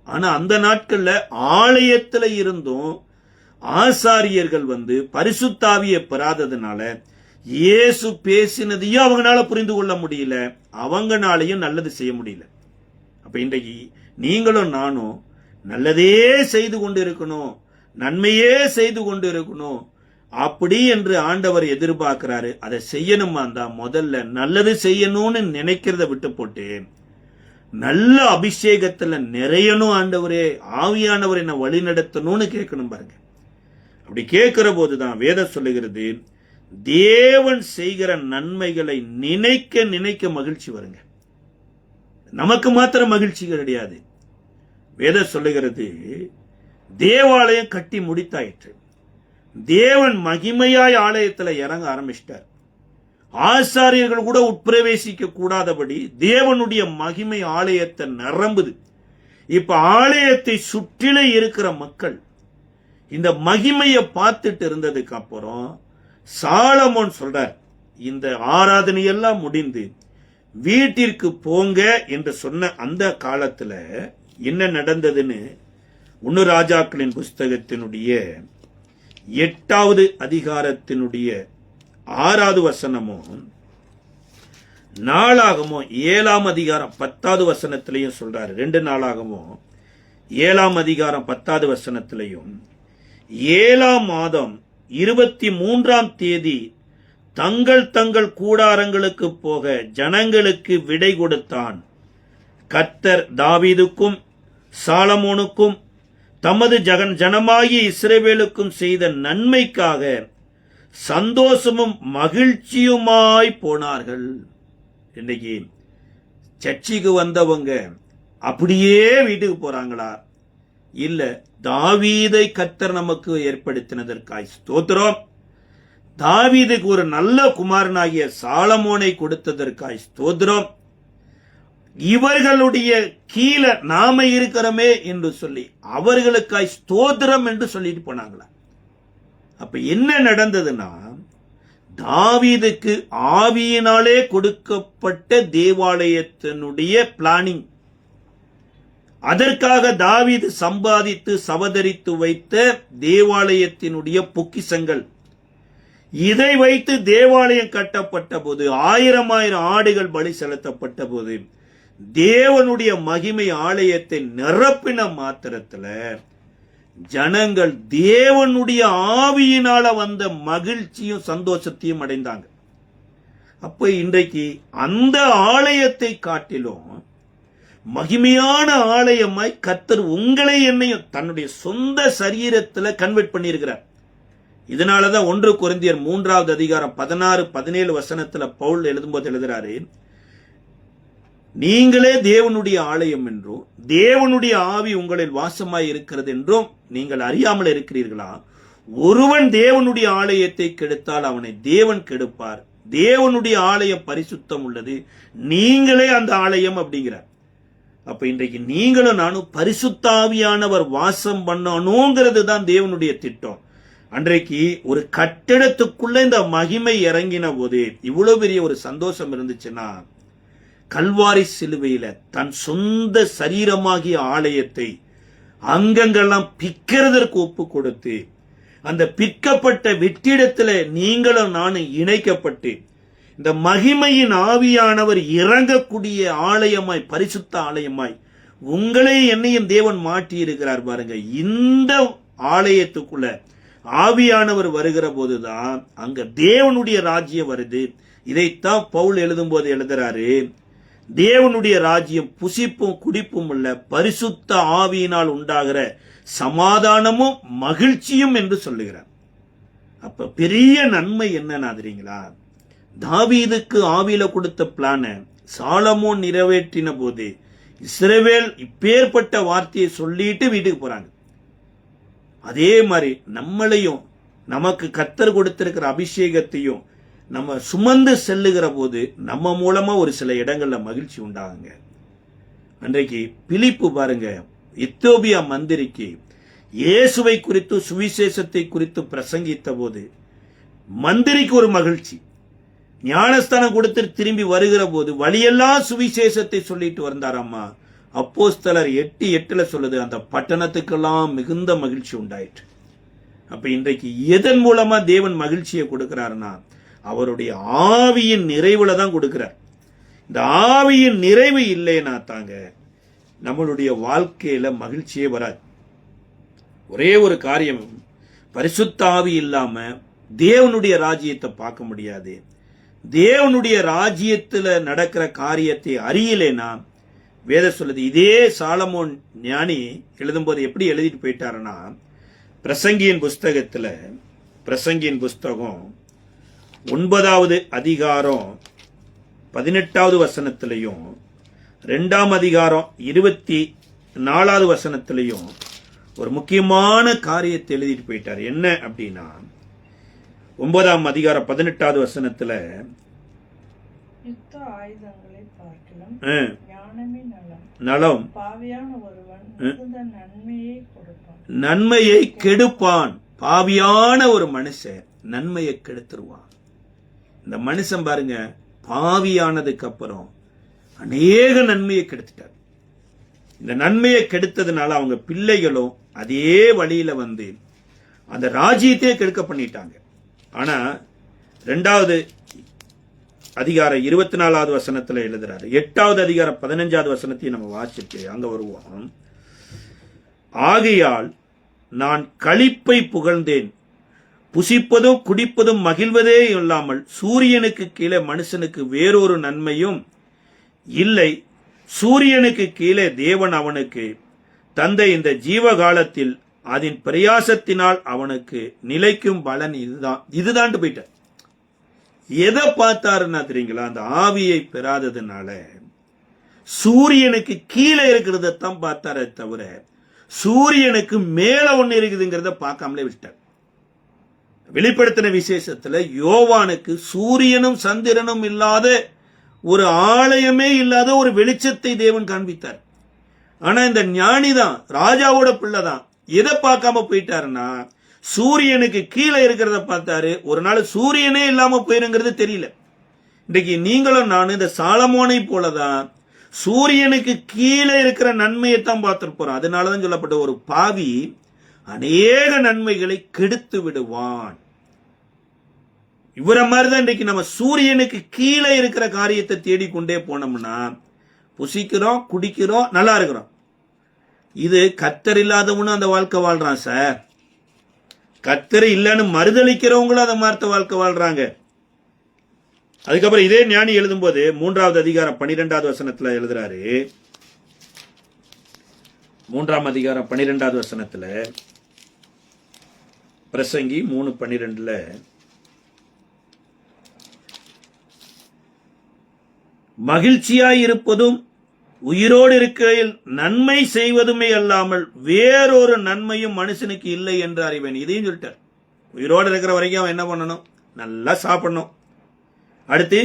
Speaker 1: ஆனா அந்த நாட்கள்ல ஆலயத்துல இருந்தும் ஆசாரியர்கள் பரிசுத்த ஆவியை பெறாததுனால இயேசு பேசினதையும் அவங்களால புரிந்து கொள்ள முடியல, அவங்களாலையும் நல்லது செய்ய முடியல. அப்ப இன்றைக்கு நீங்களும் நானும் நல்லதே செய்து கொண்டு இருக்கணும், நன்மையே செய்து கொண்டு இருக்கணும் அப்படி என்று ஆண்டவர் எதிர்பார்க்கிறாரு. அதை செய்யணுமா தான் முதல்ல நல்லது செய்யணும்னு நினைக்கிறத விட்டு போட்டு நல்ல அபிஷேகத்துல நிறையணும், ஆண்டவரே ஆவியானவர் என்ன வழி நடத்தணும்னு கேட்கணும் பாருங்க. அப்படி கேட்கிற போதுதான் வேதம் சொல்லுகிறது, தேவன் செய்கிற நன்மைகளை நினைக்க நினைக்க மகிழ்ச்சி வருங்க. நமக்கு மாத்திரம் மகிழ்ச்சி கிடையாது. வேதம் சொல்லுகிறது, தேவாலயம் கட்டி முடித்தாயிற்று, தேவன் மகிமையாய் ஆலயத்தில் இறங்க ஆரம்பிச்சிட்டார். ஆசாரியர்கள் கூட உட்பிரவேசிக்க கூடாதபடி தேவனுடைய மகிமை ஆலயத்தை நிரம்புது. இப்ப ஆலயத்தை சுற்றிலே இருக்கிற மக்கள் இந்த மகிமையை பார்த்துட்டு இருந்ததுக்கு அப்புறம் சாலமோன் சொல்றார், இந்த ஆராதனை எல்லாம் முடிந்து வீட்டிற்கு போங்க என்று சொன்ன அந்த காலத்துல என்ன நடந்ததுன்னு 1 ராஜாக்களின் புஸ்தகத்தினுடைய 8வது அதிகாரத்தினுடைய 6வது வசனமும், நாளாகமோ 7ஆம் அதிகாரம் 10வது வசனத்திலையும் சொல்றாரு. 2 நாளாகமோ 7ஆம் அதிகாரம் 10வது வசனத்திலையும், 7ஆம் மாதம் 23ஆம் தேதி தங்கள் தங்கள் கூடாரங்களுக்கு போக ஜனங்களுக்கு விடை கொடுத்தான். கர்த்தர் தாவீதுக்கும் சாலமோனுக்கும் தமது ஜனமாகிய இஸ்ரவேலுக்கும் செய்த நன்மைக்காக சந்தோஷமும் மகிழ்ச்சியுமாய் போனார்கள். இன்னைக்கு சர்ச்சைக்கு வந்தவங்க அப்படியே வீட்டுக்கு போறாங்களா? இல்ல, தாவீதை கர்த்தர் நமக்கு ஏற்படுத்தினதற்காய் ஸ்தோத்திரம், தாவீதுக்கு ஒரு நல்ல குமாரனாகிய சாலமோனை கொடுத்ததற்காய் ஸ்தோத்திரம், இவர்களுடைய கீழே நாம இருக்கிறோமே என்று சொல்லி அவர்களுக்காய் ஸ்தோத்திரம் என்று சொல்லிட்டு போனாங்களா? அப்ப என்ன நடந்ததுன்னா, தாவீதுக்கு ஆவியினாலே கொடுக்கப்பட்ட தேவாலயத்தினுடைய பிளானிங், அதற்காக தாவீது சம்பாதித்து சவதரித்து வைத்த தேவாலயத்தினுடைய பொக்கிஷங்கள், இதை வைத்து தேவாலயம் கட்டப்பட்ட போது 1000 ஆடுகள் பலி செலுத்தப்பட்ட போது தேவனுடைய மகிமை ஆலயத்தை நிரப்பின மாத்திரத்துல ஜனங்கள் தேவனுடைய ஆவியினால வந்த மகிழ்ச்சியும் சந்தோஷத்தையும் அடைந்தாங்க. அப்ப இன்றைக்கு அந்த ஆலயத்தை காட்டிலும் மகிமையான ஆலயமாய் கர்த்தர் உங்களை என்னையும் தன்னுடைய சொந்த சரீரத்தில் கன்வெர்ட் பண்ணியிருக்கிறார். இதனாலதான் 1 கொரிந்தியர் 3வது அதிகாரம் 16-17 வசனத்துல பவுல் எழுதும்போது எழுதுறாரு, நீங்களே தேவனுடைய ஆலயம் என்றும் தேவனுடைய ஆவி உங்களில் வாசமாய் இருக்கிறது என்றும் நீங்கள் அறியாமல் இருக்கிறீர்களா? ஒருவன் தேவனுடைய ஆலயத்தை கெடுத்தால் அவனை தேவன் கெடுப்பார். தேவனுடைய ஆலயம் பரிசுத்தம் உள்ளது, நீங்களே அந்த ஆலயம் அப்படிங்கிறார். அப்ப இன்றைக்கு நீங்களும் நானும் பரிசுத்த ஆவியானவர் வாசம் பண்ணணுங்கிறது தான் தேவனுடைய திட்டம். அன்றைக்கு ஒரு கட்டிடத்துக்குள்ள இந்த மகிமை இறங்கின போது இவ்வளவு பெரிய ஒரு சந்தோஷம் இருந்துச்சுன்னா, கல்வாரி சிலுவையில தன் சொந்த சரீரமாகிய ஆலயத்தை அங்கங்கெல்லாம் பிக்கிறதற்கு ஒப்பு கொடுத்து, அந்த பிற்கப்பட்ட வெற்றிடத்துல நீங்களும் நானும் இணைக்கப்பட்டு, இந்த மகிமையின் ஆவியானவர் இறங்கக்கூடிய ஆலயமாய், பரிசுத்த ஆலயமாய் உங்களை என்னையும் தேவன் மாற்றி இருக்கிறார் பாருங்க. இந்த ஆலயத்துக்குள்ள ஆவியானவர் வருகிற போதுதான் அங்க தேவனுடைய ராஜ்யம் வருது. இதைத்தான் பவுல் எழுதும் போது எழுதுறாரு, தேவனுடைய ராஜ்யம் புசிப்பும் குடிப்பும் உள்ள பரிசுத்த ஆவியினால் உண்டாகிற சமாதானமும் மகிழ்ச்சியும் என்று சொல்லுகிறார். அப்ப பெரிய நன்மை என்னன்னா தெரியுங்களா, தாவீதுக்கு ஆவியில கொடுத்த பிளான சாலமோன் நிறைவேற்றின போது இஸ்ரவேல் இப்பேற்பட்ட வார்த்தையை சொல்லிட்டு வீட்டுக்கு போறாங்க. அதே மாதிரி நம்மளையும் நமக்கு கர்த்தர் கொடுத்திருக்கிற அபிஷேகத்தையும் நம்ம சுமந்து செல்லுகிற போது நம்ம மூலமா ஒரு சில இடங்கள்ல மகிழ்ச்சி உண்டாகுங்க. அன்றைக்கு பிலிப்பு பாருங்க, எத்தியோப்பியா மந்திரிக்கு இயேசுவை குறித்து சுவிசேஷத்தை குறித்து பிரசங்கித்த போது மந்திரிக்கு ஒரு மகிழ்ச்சி. ஞானஸ்தானம் கொடுத்து திரும்பி வருகிற போது வழியெல்லாம் சுவிசேஷத்தை சொல்லிட்டு வந்தாராம்மா. அப்போஸ்தலர் 8:8 சொல்லுது, அந்த பட்டணத்துக்கெல்லாம் மிகுந்த மகிழ்ச்சி உண்டாயிற்று. அப்ப இன்றைக்கு எதன் மூலமா தேவன் மகிழ்ச்சியை கொடுக்கிறாருன்னா, அவருடைய ஆவியின் நிறைவுல தான் கொடுக்கிறார். இந்த ஆவியின் நிறைவு இல்லைன்னா தாங்க நம்மளுடைய வாழ்க்கையில மகிழ்ச்சியே வராது. ஒரே ஒரு காரியம், பரிசுத்த ஆவி இல்லாம தேவனுடைய ராஜ்யத்தை பார்க்க முடியாது. தேவனுடைய ராஜ்யத்துல நடக்கிற காரியத்தை அறியலைன்னா, வேத சொல்லுது. இதே சாலமோன் ஞானி எழுதும்போது எப்படி எழுதிட்டு போயிட்டாருன்னா, பிரசங்கியின் புஸ்தகத்துல, பிரசங்கியின் புஸ்தகம் 9வது அதிகாரம் 18வது வசனத்திலையும் 2ஆம் அதிகாரம் 24வது வசனத்திலையும் ஒரு முக்கியமான காரியத்தை எழுதிட்டு போயிட்டார். என்ன அப்படின்னா, 9ஆம் அதிகாரம் 18வது வசனத்துல,
Speaker 2: யுத்த ஆயுதங்களை பார்க்கலாம் ஞானமே
Speaker 1: நலம்,
Speaker 2: பாவியான ஒருவன் மிகுந்த நன்மையை கொடுப்பான்,
Speaker 1: நன்மையை கெடுப்பான். பாவியான ஒரு மனுஷன் நன்மையை கெடுத்துருவான். இந்த மனுஷன் பாருங்க, பாவியானதுக்கு அப்புறம் அநேக நன்மையை கெடுத்துட்டார். இந்த நன்மையை கெடுத்ததுனால அவங்க பிள்ளைகளும் அதே வழியில வந்து அந்த ராஜ்யத்தையே கெடுக்க பண்ணிட்டாங்க. ஆனா 2வது அதிகாரம் 24வது வசனத்துல எழுதுறாரு. 8வது அதிகாரம் 15வது வசனத்தையும் நம்ம வாசிச்சு அங்க வருவோம். ஆகையால் நான் களிப்பை புகழ்ந்தேன், புசிப்பதும் குடிப்பதும் மகிழ்வதே இல்லாமல் சூரியனுக்கு கீழே மனுஷனுக்கு வேறொரு நன்மையும் இல்லை. சூரியனுக்கு கீழே தேவன் அவனுக்கு தந்த இந்த ஜீவகாலத்தில் அதன் பிரயாசத்தினால் அவனுக்கு நிலைக்கும் பலன் இதுதான் போயிட்ட. எதை பார்த்தாருன்னா தெரியுங்களா, அந்த ஆவியை பெறாததுனால சூரியனுக்கு கீழே இருக்கிறதான் பார்த்தாரே தவிர சூரியனுக்கு மேல ஒண்ணு இருக்குதுங்கிறத பார்க்காமலே விட்டார். வெளிப்படுத்தின விசேஷத்துல யோவானுக்கு சூரியனும் சந்திரனும் இல்லாத ஒரு ஆலயமே இல்லாத ஒரு வெளிச்சத்தை தேவன் காண்பித்தார். ஆனா இந்த ஞானிதான், ராஜாவோட பிள்ளைதான், எதை பார்க்காம போயிட்டாருன்னா சூரியனுக்கு கீழே இருக்கிறத பார்த்தாரு. ஒரு நாள் சூரியனே இல்லாம போயிருங்கிறது தெரியல. இன்றைக்கு நீங்களும் நானும் இந்த சாலமோனை போலதான் சூரியனுக்கு கீழே இருக்கிற நன்மையை தான் பார்த்திருப்போம். அதனாலதான் சொல்லப்பட்ட ஒரு பாவி அநேக நன்மைகளை கெடுத்து விடுவான். இவரை மாதிரிதான் இன்றைக்கு நம்ம சூரியனுக்கு கீழே இருக்கிற காரியத்தை தேடிக்கொண்டே போனோம்னா புசிக்கிறோம், குடிக்கிறோம், நல்லா இருக்கிறோம். இது கர்த்தர் இல்லாதவனும் அந்த வாழ்க்கை வாழ்றான் சார். கர்த்தர் இல்லைன்னு மறுதளிக்கிறவங்களும் அந்த மாதிரி வாழ்க்கை வாழ்றாங்க. அதுக்கப்புறம் இதே ஞானி எழுதும்போது 3வது அதிகாரம் 12வது வசனத்துல எழுதுறாரு. 3ஆம் அதிகாரம் 12வது வசனத்துல, பிரசங்கி 3:12, மகிழ்ச்சியாய் இருப்பதும் உயிரோடு இருக்கையில் நன்மை செய்வதுமே அல்லாமல் வேறொரு நன்மையும் மனுஷனுக்கு இல்லை என்று அறிவேன். இதையும் சொல்லிட்டார். உயிரோடு இருக்கிற வரைக்கும் அவன் என்ன பண்ணணும்? நல்லா சாப்பிடணும். அடுத்து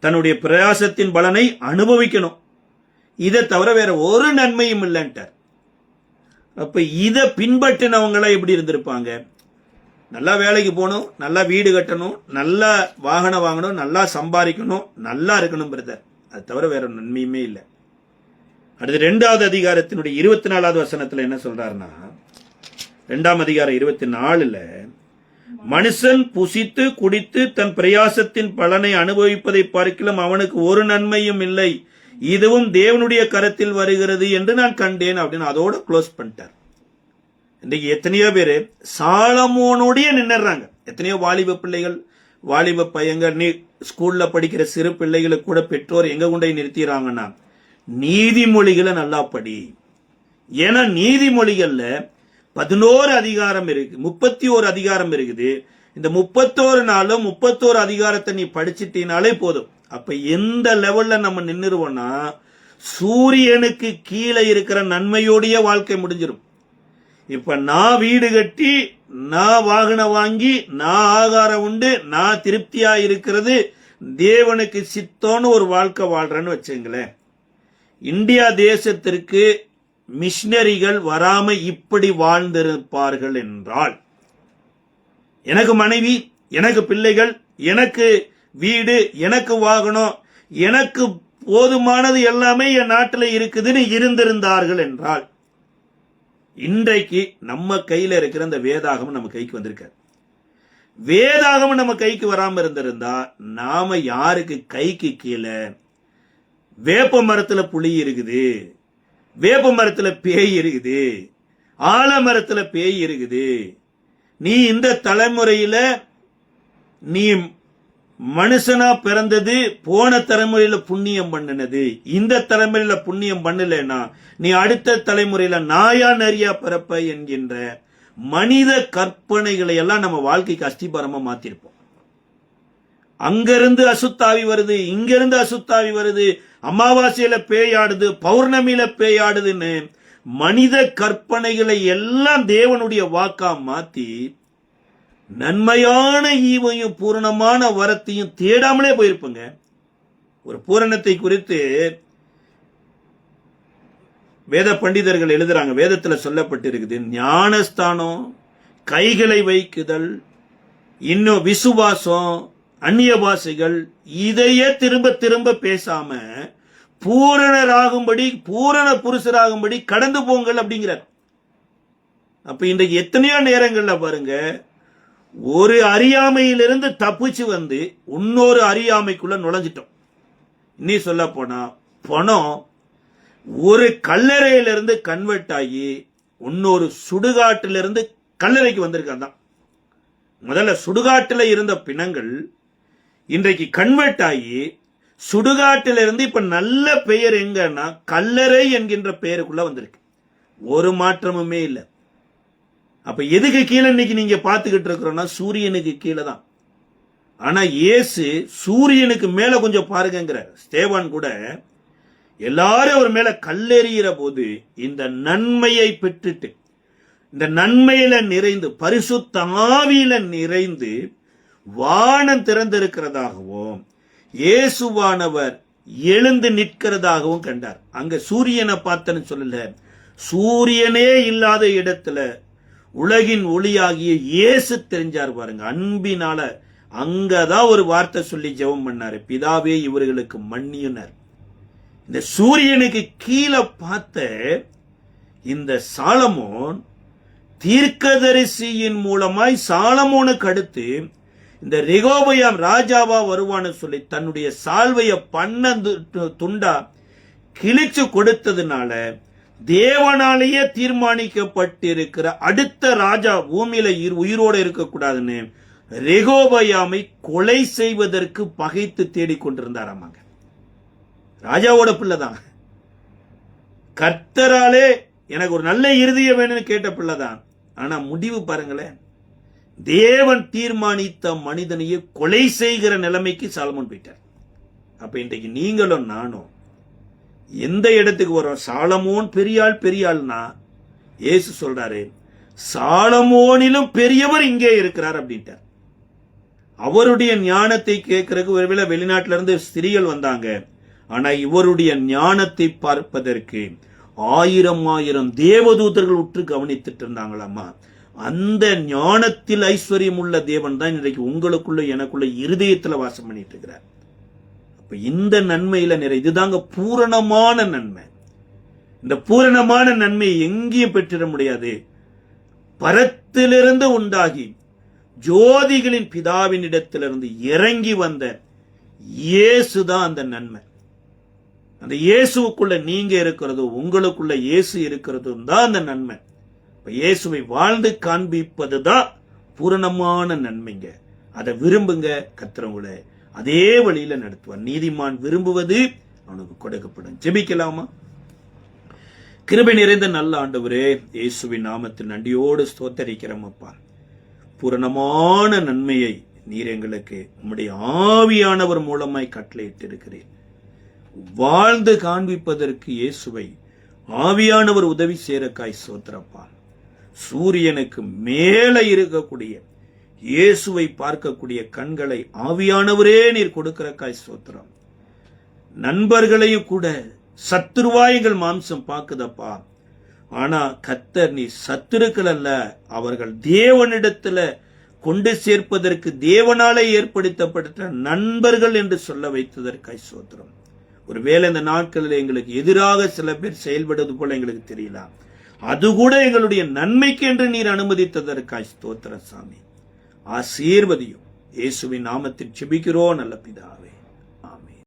Speaker 1: தன்னுடைய பிரயாசத்தின் பலனை அனுபவிக்கணும். இதை தவிர வேற ஒரு நன்மையும் இல்லைன்ட்டார். அப்ப இதை பின்பற்றினவங்களா எப்படி இருந்திருப்பாங்க? நல்லா வேலைக்கு போகணும், நல்லா வீடு கட்டணும், நல்லா வாகனம் வாங்கணும், நல்லா சம்பாதிக்கணும், நல்லா இருக்கணும் பிரதர். அது தவிர வேற நன்மையுமே இல்லை. அடுத்து 2வது அதிகாரத்தினுடைய 24வது வசனத்துல என்ன சொல்றாருன்னா, 2ஆம் அதிகாரம் 24ல, மனுஷன் புசித்து குடித்து தன் பிரயாசத்தின் பலனை அனுபவிப்பதை பார்க்கிலும் அவனுக்கு ஒரு நன்மையும் இல்லை, இதுவும் தேவனுடைய கரத்தில் வருகிறது என்று நான் கண்டேன் அப்படின்னு அதோட க்ளோஸ் பண்ணிட்டார். இன்றைக்கு எத்தனையோ பேர் சாலமோனுடைய நின்னுறாங்க. எத்தனையோ வாலிப பிள்ளைகள், வாலிப பையங்க, ஸ்கூல்ல படிக்கிற சிறு பிள்ளைகளுக்கு கூட பெற்றோர் எங்க கொண்டு நிறுத்திடுறாங்கன்னா, நீதிமொழிகளை நல்லா படி. ஏன்னா நீதிமொழிகள்ல 11 அதிகாரம் இருக்கு, 31 அதிகாரம் இருக்குது. இந்த 31 நாளும் 31 அதிகாரத்தை நீ படிச்சிட்டீனாலே போதும். அப்ப எந்த லெவல்ல நம்ம நின்னுருவோம்னா, சூரியனுக்கு கீழே இருக்கிற நன்மையோடைய வாழ்க்கை முடிஞ்சிடும். இப்ப நான் வீடு கட்டி, நான் வாகனம் வாங்கி, நான் ஆகாரம் உண்டு, நான் திருப்தியா இருக்கிறது தேவனுக்கு சித்தோன்னு ஒரு வாழ்க்கை வாழ்றேன்னு வச்சுங்களேன். இந்தியா தேசத்திற்கு மிஷினரிகள் வராம இப்படி வாழ்ந்திருப்பார்கள் என்றால், எனக்கு மனைவி, எனக்கு பிள்ளைகள், எனக்கு வீடு, எனக்கு வாகனம், எனக்கு போதுமானது எல்லாமே என் நாட்டில் இருக்குதுன்னு இருந்திருந்தார்கள் என்றால், இன்றைக்கு நம்ம கையில இருக்கிற அந்த வேதாகமம் நம்ம கைக்கு வந்திருக்காரு. வேதாகமம் நம்ம கைக்கு வராம இருந்திருந்தா நாம யாருக்கு கைக்கு கீழே வேப்ப மரத்துல புலி இருக்குது, வேப்ப மரத்துல பேய் இருக்குது, ஆலமரத்துல பேய் இருக்குது. நீ இந்த தலைமுறையில நீ மனுஷனா பிறந்தது போன தலைமுறையில புண்ணியம் பண்ணினது, இந்த தலைமுறையில புண்ணியம் பண்ணலன்னா நீ அடுத்த தலைமுறையில நாயா நரியா பிறப்ப என்கின்ற மனித கற்பனைகளை எல்லாம் நம்ம வாழ்க்கைக்கு அஸ்திபாரமா மாத்திருப்போம். அங்கிருந்து அசுத்தாவி வருது, இங்கிருந்து அசுத்தாவி வருது, அமாவாசையில பேயாடுது, பௌர்ணமியில பேயாடுதுன்னு மனித கற்பனைகளை எல்லாம் தேவனுடைய வாக்கா மாத்தி நன்மையான ஈவையும் பூரணமான வரத்தையும் தேடாமலே போயிருப்பங்க. ஒரு பூரணத்தை குறித்து வேத பண்டிதர்கள் எழுதுறாங்க. வேதத்துல சொல்லப்பட்டிருக்குது, ஞானஸ்தானம், கைகளை வைக்குதல், இன்னும் விசுவாசம், அந்நிய பாஷைகள், இதையே திரும்ப திரும்ப பேசாம பூரணராகும்படி, பூரண புருஷராகும்படி கடந்து போங்கள் அப்படிங்கிறார். அப்ப இன்றைக்கு எத்தனையோ நேரங்கள்ல பாருங்க, ஒரு அறியாமையிலிருந்து தப்பிச்சு வந்து இன்னொரு அறியாமைக்குள்ள நுழைஞ்சிட்டோம். இன்னி சொல்ல போனா பணம் ஒரு கல்லறையிலிருந்து கன்வெர்ட் ஆகி இன்னொரு சுடுகாட்டிலிருந்து கல்லறைக்கு வந்திருக்கான். முதல்ல சுடுகாட்டில் இருந்த பிணங்கள் இன்றைக்கு கன்வெர்ட் ஆகி சுடுகாட்டிலிருந்து இப்ப நல்ல பெயர் எங்கன்னா கல்லறை என்கின்ற பெயருக்குள்ள வந்திருக்கு. ஒரு மாற்றமுமே இல்லை. அப்ப எதுக்கு கீழே இன்னைக்கு நீங்க பார்த்துக்கிட்டு இருக்கிறோம்னா சூரியனுக்கு கீழே தான். ஆனா இயேசு சூரியனுக்கு மேல கொஞ்சம் பாருங்கிறார். ஸ்தேவான் கூட எல்லாரும் அவர் மேல கல்லெறிகிற போது இந்த நன்மையை பெற்றுட்டு, இந்த நன்மையில நிறைந்து, பரிசுத்த ஆவியில நிறைந்து வானம் திறந்திருக்கிறதாகவும் இயேசுவானவர் எழுந்து நிற்கிறதாகவும் கண்டார். அங்க சூரியனை பார்த்தன்னு சொல்லல, சூரியனே இல்லாத இடத்துல உலகின் ஒளியாகிய இயேசு தெரிஞ்சார் பாருங்க. அன்பினால அங்கதான் ஒரு வார்த்தை சொல்லி ஜெபம் பண்ணாரு, பிதாவே இவர்களுக்கு மன்னியுனர். இந்த சூரியனுக்கு கீழே பார்த்த இந்த சாலமோன் தீர்க்கதரிசியின் மூலமாய் சாலமோனுக்கு அடுத்து இந்த ரெகோபயாம் ராஜாவா வருவான்னு சொல்லி தன்னுடைய சால்வைய பண்ண துண்டா கிழிச்சு கொடுத்ததுனால தேவனாலேயே தீர்மானிக்கப்பட்டிருக்கிற அடுத்த ராஜா பூமியில உயிரோடு இருக்கக்கூடாதுன்னு ரெகோபயாமை கொலை செய்வதற்கு பகைத்து தேடிக்கொண்டிருந்தாராமாங்க. ராஜாவோட பிள்ளைதான், கர்த்தராலே எனக்கு ஒரு நல்ல இருதயம் வேணும்னு கேட்ட பிள்ளைதான். ஆனா முடிவு பாருங்களேன், தேவன் தீர்மானித்த மனிதனையே கொலை செய்கிற நிலைமைக்கு சாலமோன் போயிட்டார். அப்ப இன்றைக்கு நீங்களும் நானும் எந்த இடத்துக்கு வரோம்? சாலமோன் பெரியாள்னா இயேசு சொல்றாரு, சாலமோனிலும் பெரியவர் இங்கே இருக்கிறார் அப்படின்ட்டார். அவருடைய ஞானத்தை கேட்கறதுக்கு ஒருவேளை வெளிநாட்டில இருந்து ஸ்திரீகள் வந்தாங்க. ஆனா இவருடைய ஞானத்தை பார்ப்பதற்கு 1000 தேவதூதர்கள் உற்று கவனித்துட்டு இருந்தாங்களாமா. அந்த ஞானத்தில் ஐஸ்வர்யம் உள்ள தேவன் தான் இன்றைக்கு உங்களுக்குள்ள எனக்குள்ள இருதயத்துல வாசம் பண்ணிட்டு இருக்கிறார். அப்ப இந்த நன்மையில இதுதாங்க பூரணமான நன்மை. இந்த பூரணமான நன்மையை எங்கேயும் பெற்றிட முடியாது. பரத்திலிருந்து உண்டாகி ஜோதிகளின் பிதாவின் இடத்திலிருந்து இறங்கி வந்த இயேசுதான் அந்த நன்மை. அந்த இயேசுக்குள்ள நீங்க இருக்கிறதோ, உங்களுக்குள்ள இயேசு இருக்கிறதும் தான் அந்த நன்மை. இயேசுவை வாழ்ந்து காண்பிப்பதுதான் பூரணமான நன்மைங்க. அதை விரும்புங்க. கர்த்தர் அதே வழியில நடத்துவார். நீதிமான் விரும்புவது அவனுக்கு கொடுக்கப்படும். ஜெபிக்கலாமா? கிருபை நிறைந்த நல்ல ஆண்டவரே, இயேசுவின் நாமத்தில் நன்றியோடு ஸ்தோத்தரிக்கிறோம் அப்பா. பூரணமான நன்மையை நீர் எங்களுக்கு உம்முடைய ஆவியானவர் மூலமாய் கட்டளையிட்டு இருக்கிறேன். வாழ்ந்து காண்பிப்பதற்கு இயேசுவை ஆவியானவர் உதவி சேரக்காய் ஸ்தோத்திரப்பா. சூரியனுக்கு மேலே இருக்கக்கூடிய இயேசுவை பார்க்கக்கூடிய கண்களை ஆவியானவரே நீர் கொடுக்கிறக்காய் ஸ்தோத்திரம். நண்பர்களையும் கூட சத்துருவாய் எங்கள் மாம்சம் பார்க்குதப்பா. ஆனா கர்த்தர் நீ சத்துருக்கள் அல்ல, அவர்கள் தேவனிடத்துல கொண்டு சேர்ப்பதற்கு தேவனாலே ஏற்படுத்தப்பட்ட நண்பர்கள் என்று சொல்ல வைத்ததற்காய் ஸ்தோத்திரம். ஒருவேளை இந்த நாட்களில் எங்களுக்கு எதிராக சில பேர் செயல்படுவது போல எங்களுக்கு தெரியலாம். அது கூட எங்களுடைய நன்மைக்கு என்று நீர் அனுமதித்ததற்காய் ஸ்தோத்திர சாமி. ஆசீர்வதியும். இயேசுவின் நாமத்தில் ஜெபிக்கிறோம் நல்ல பிதாவே.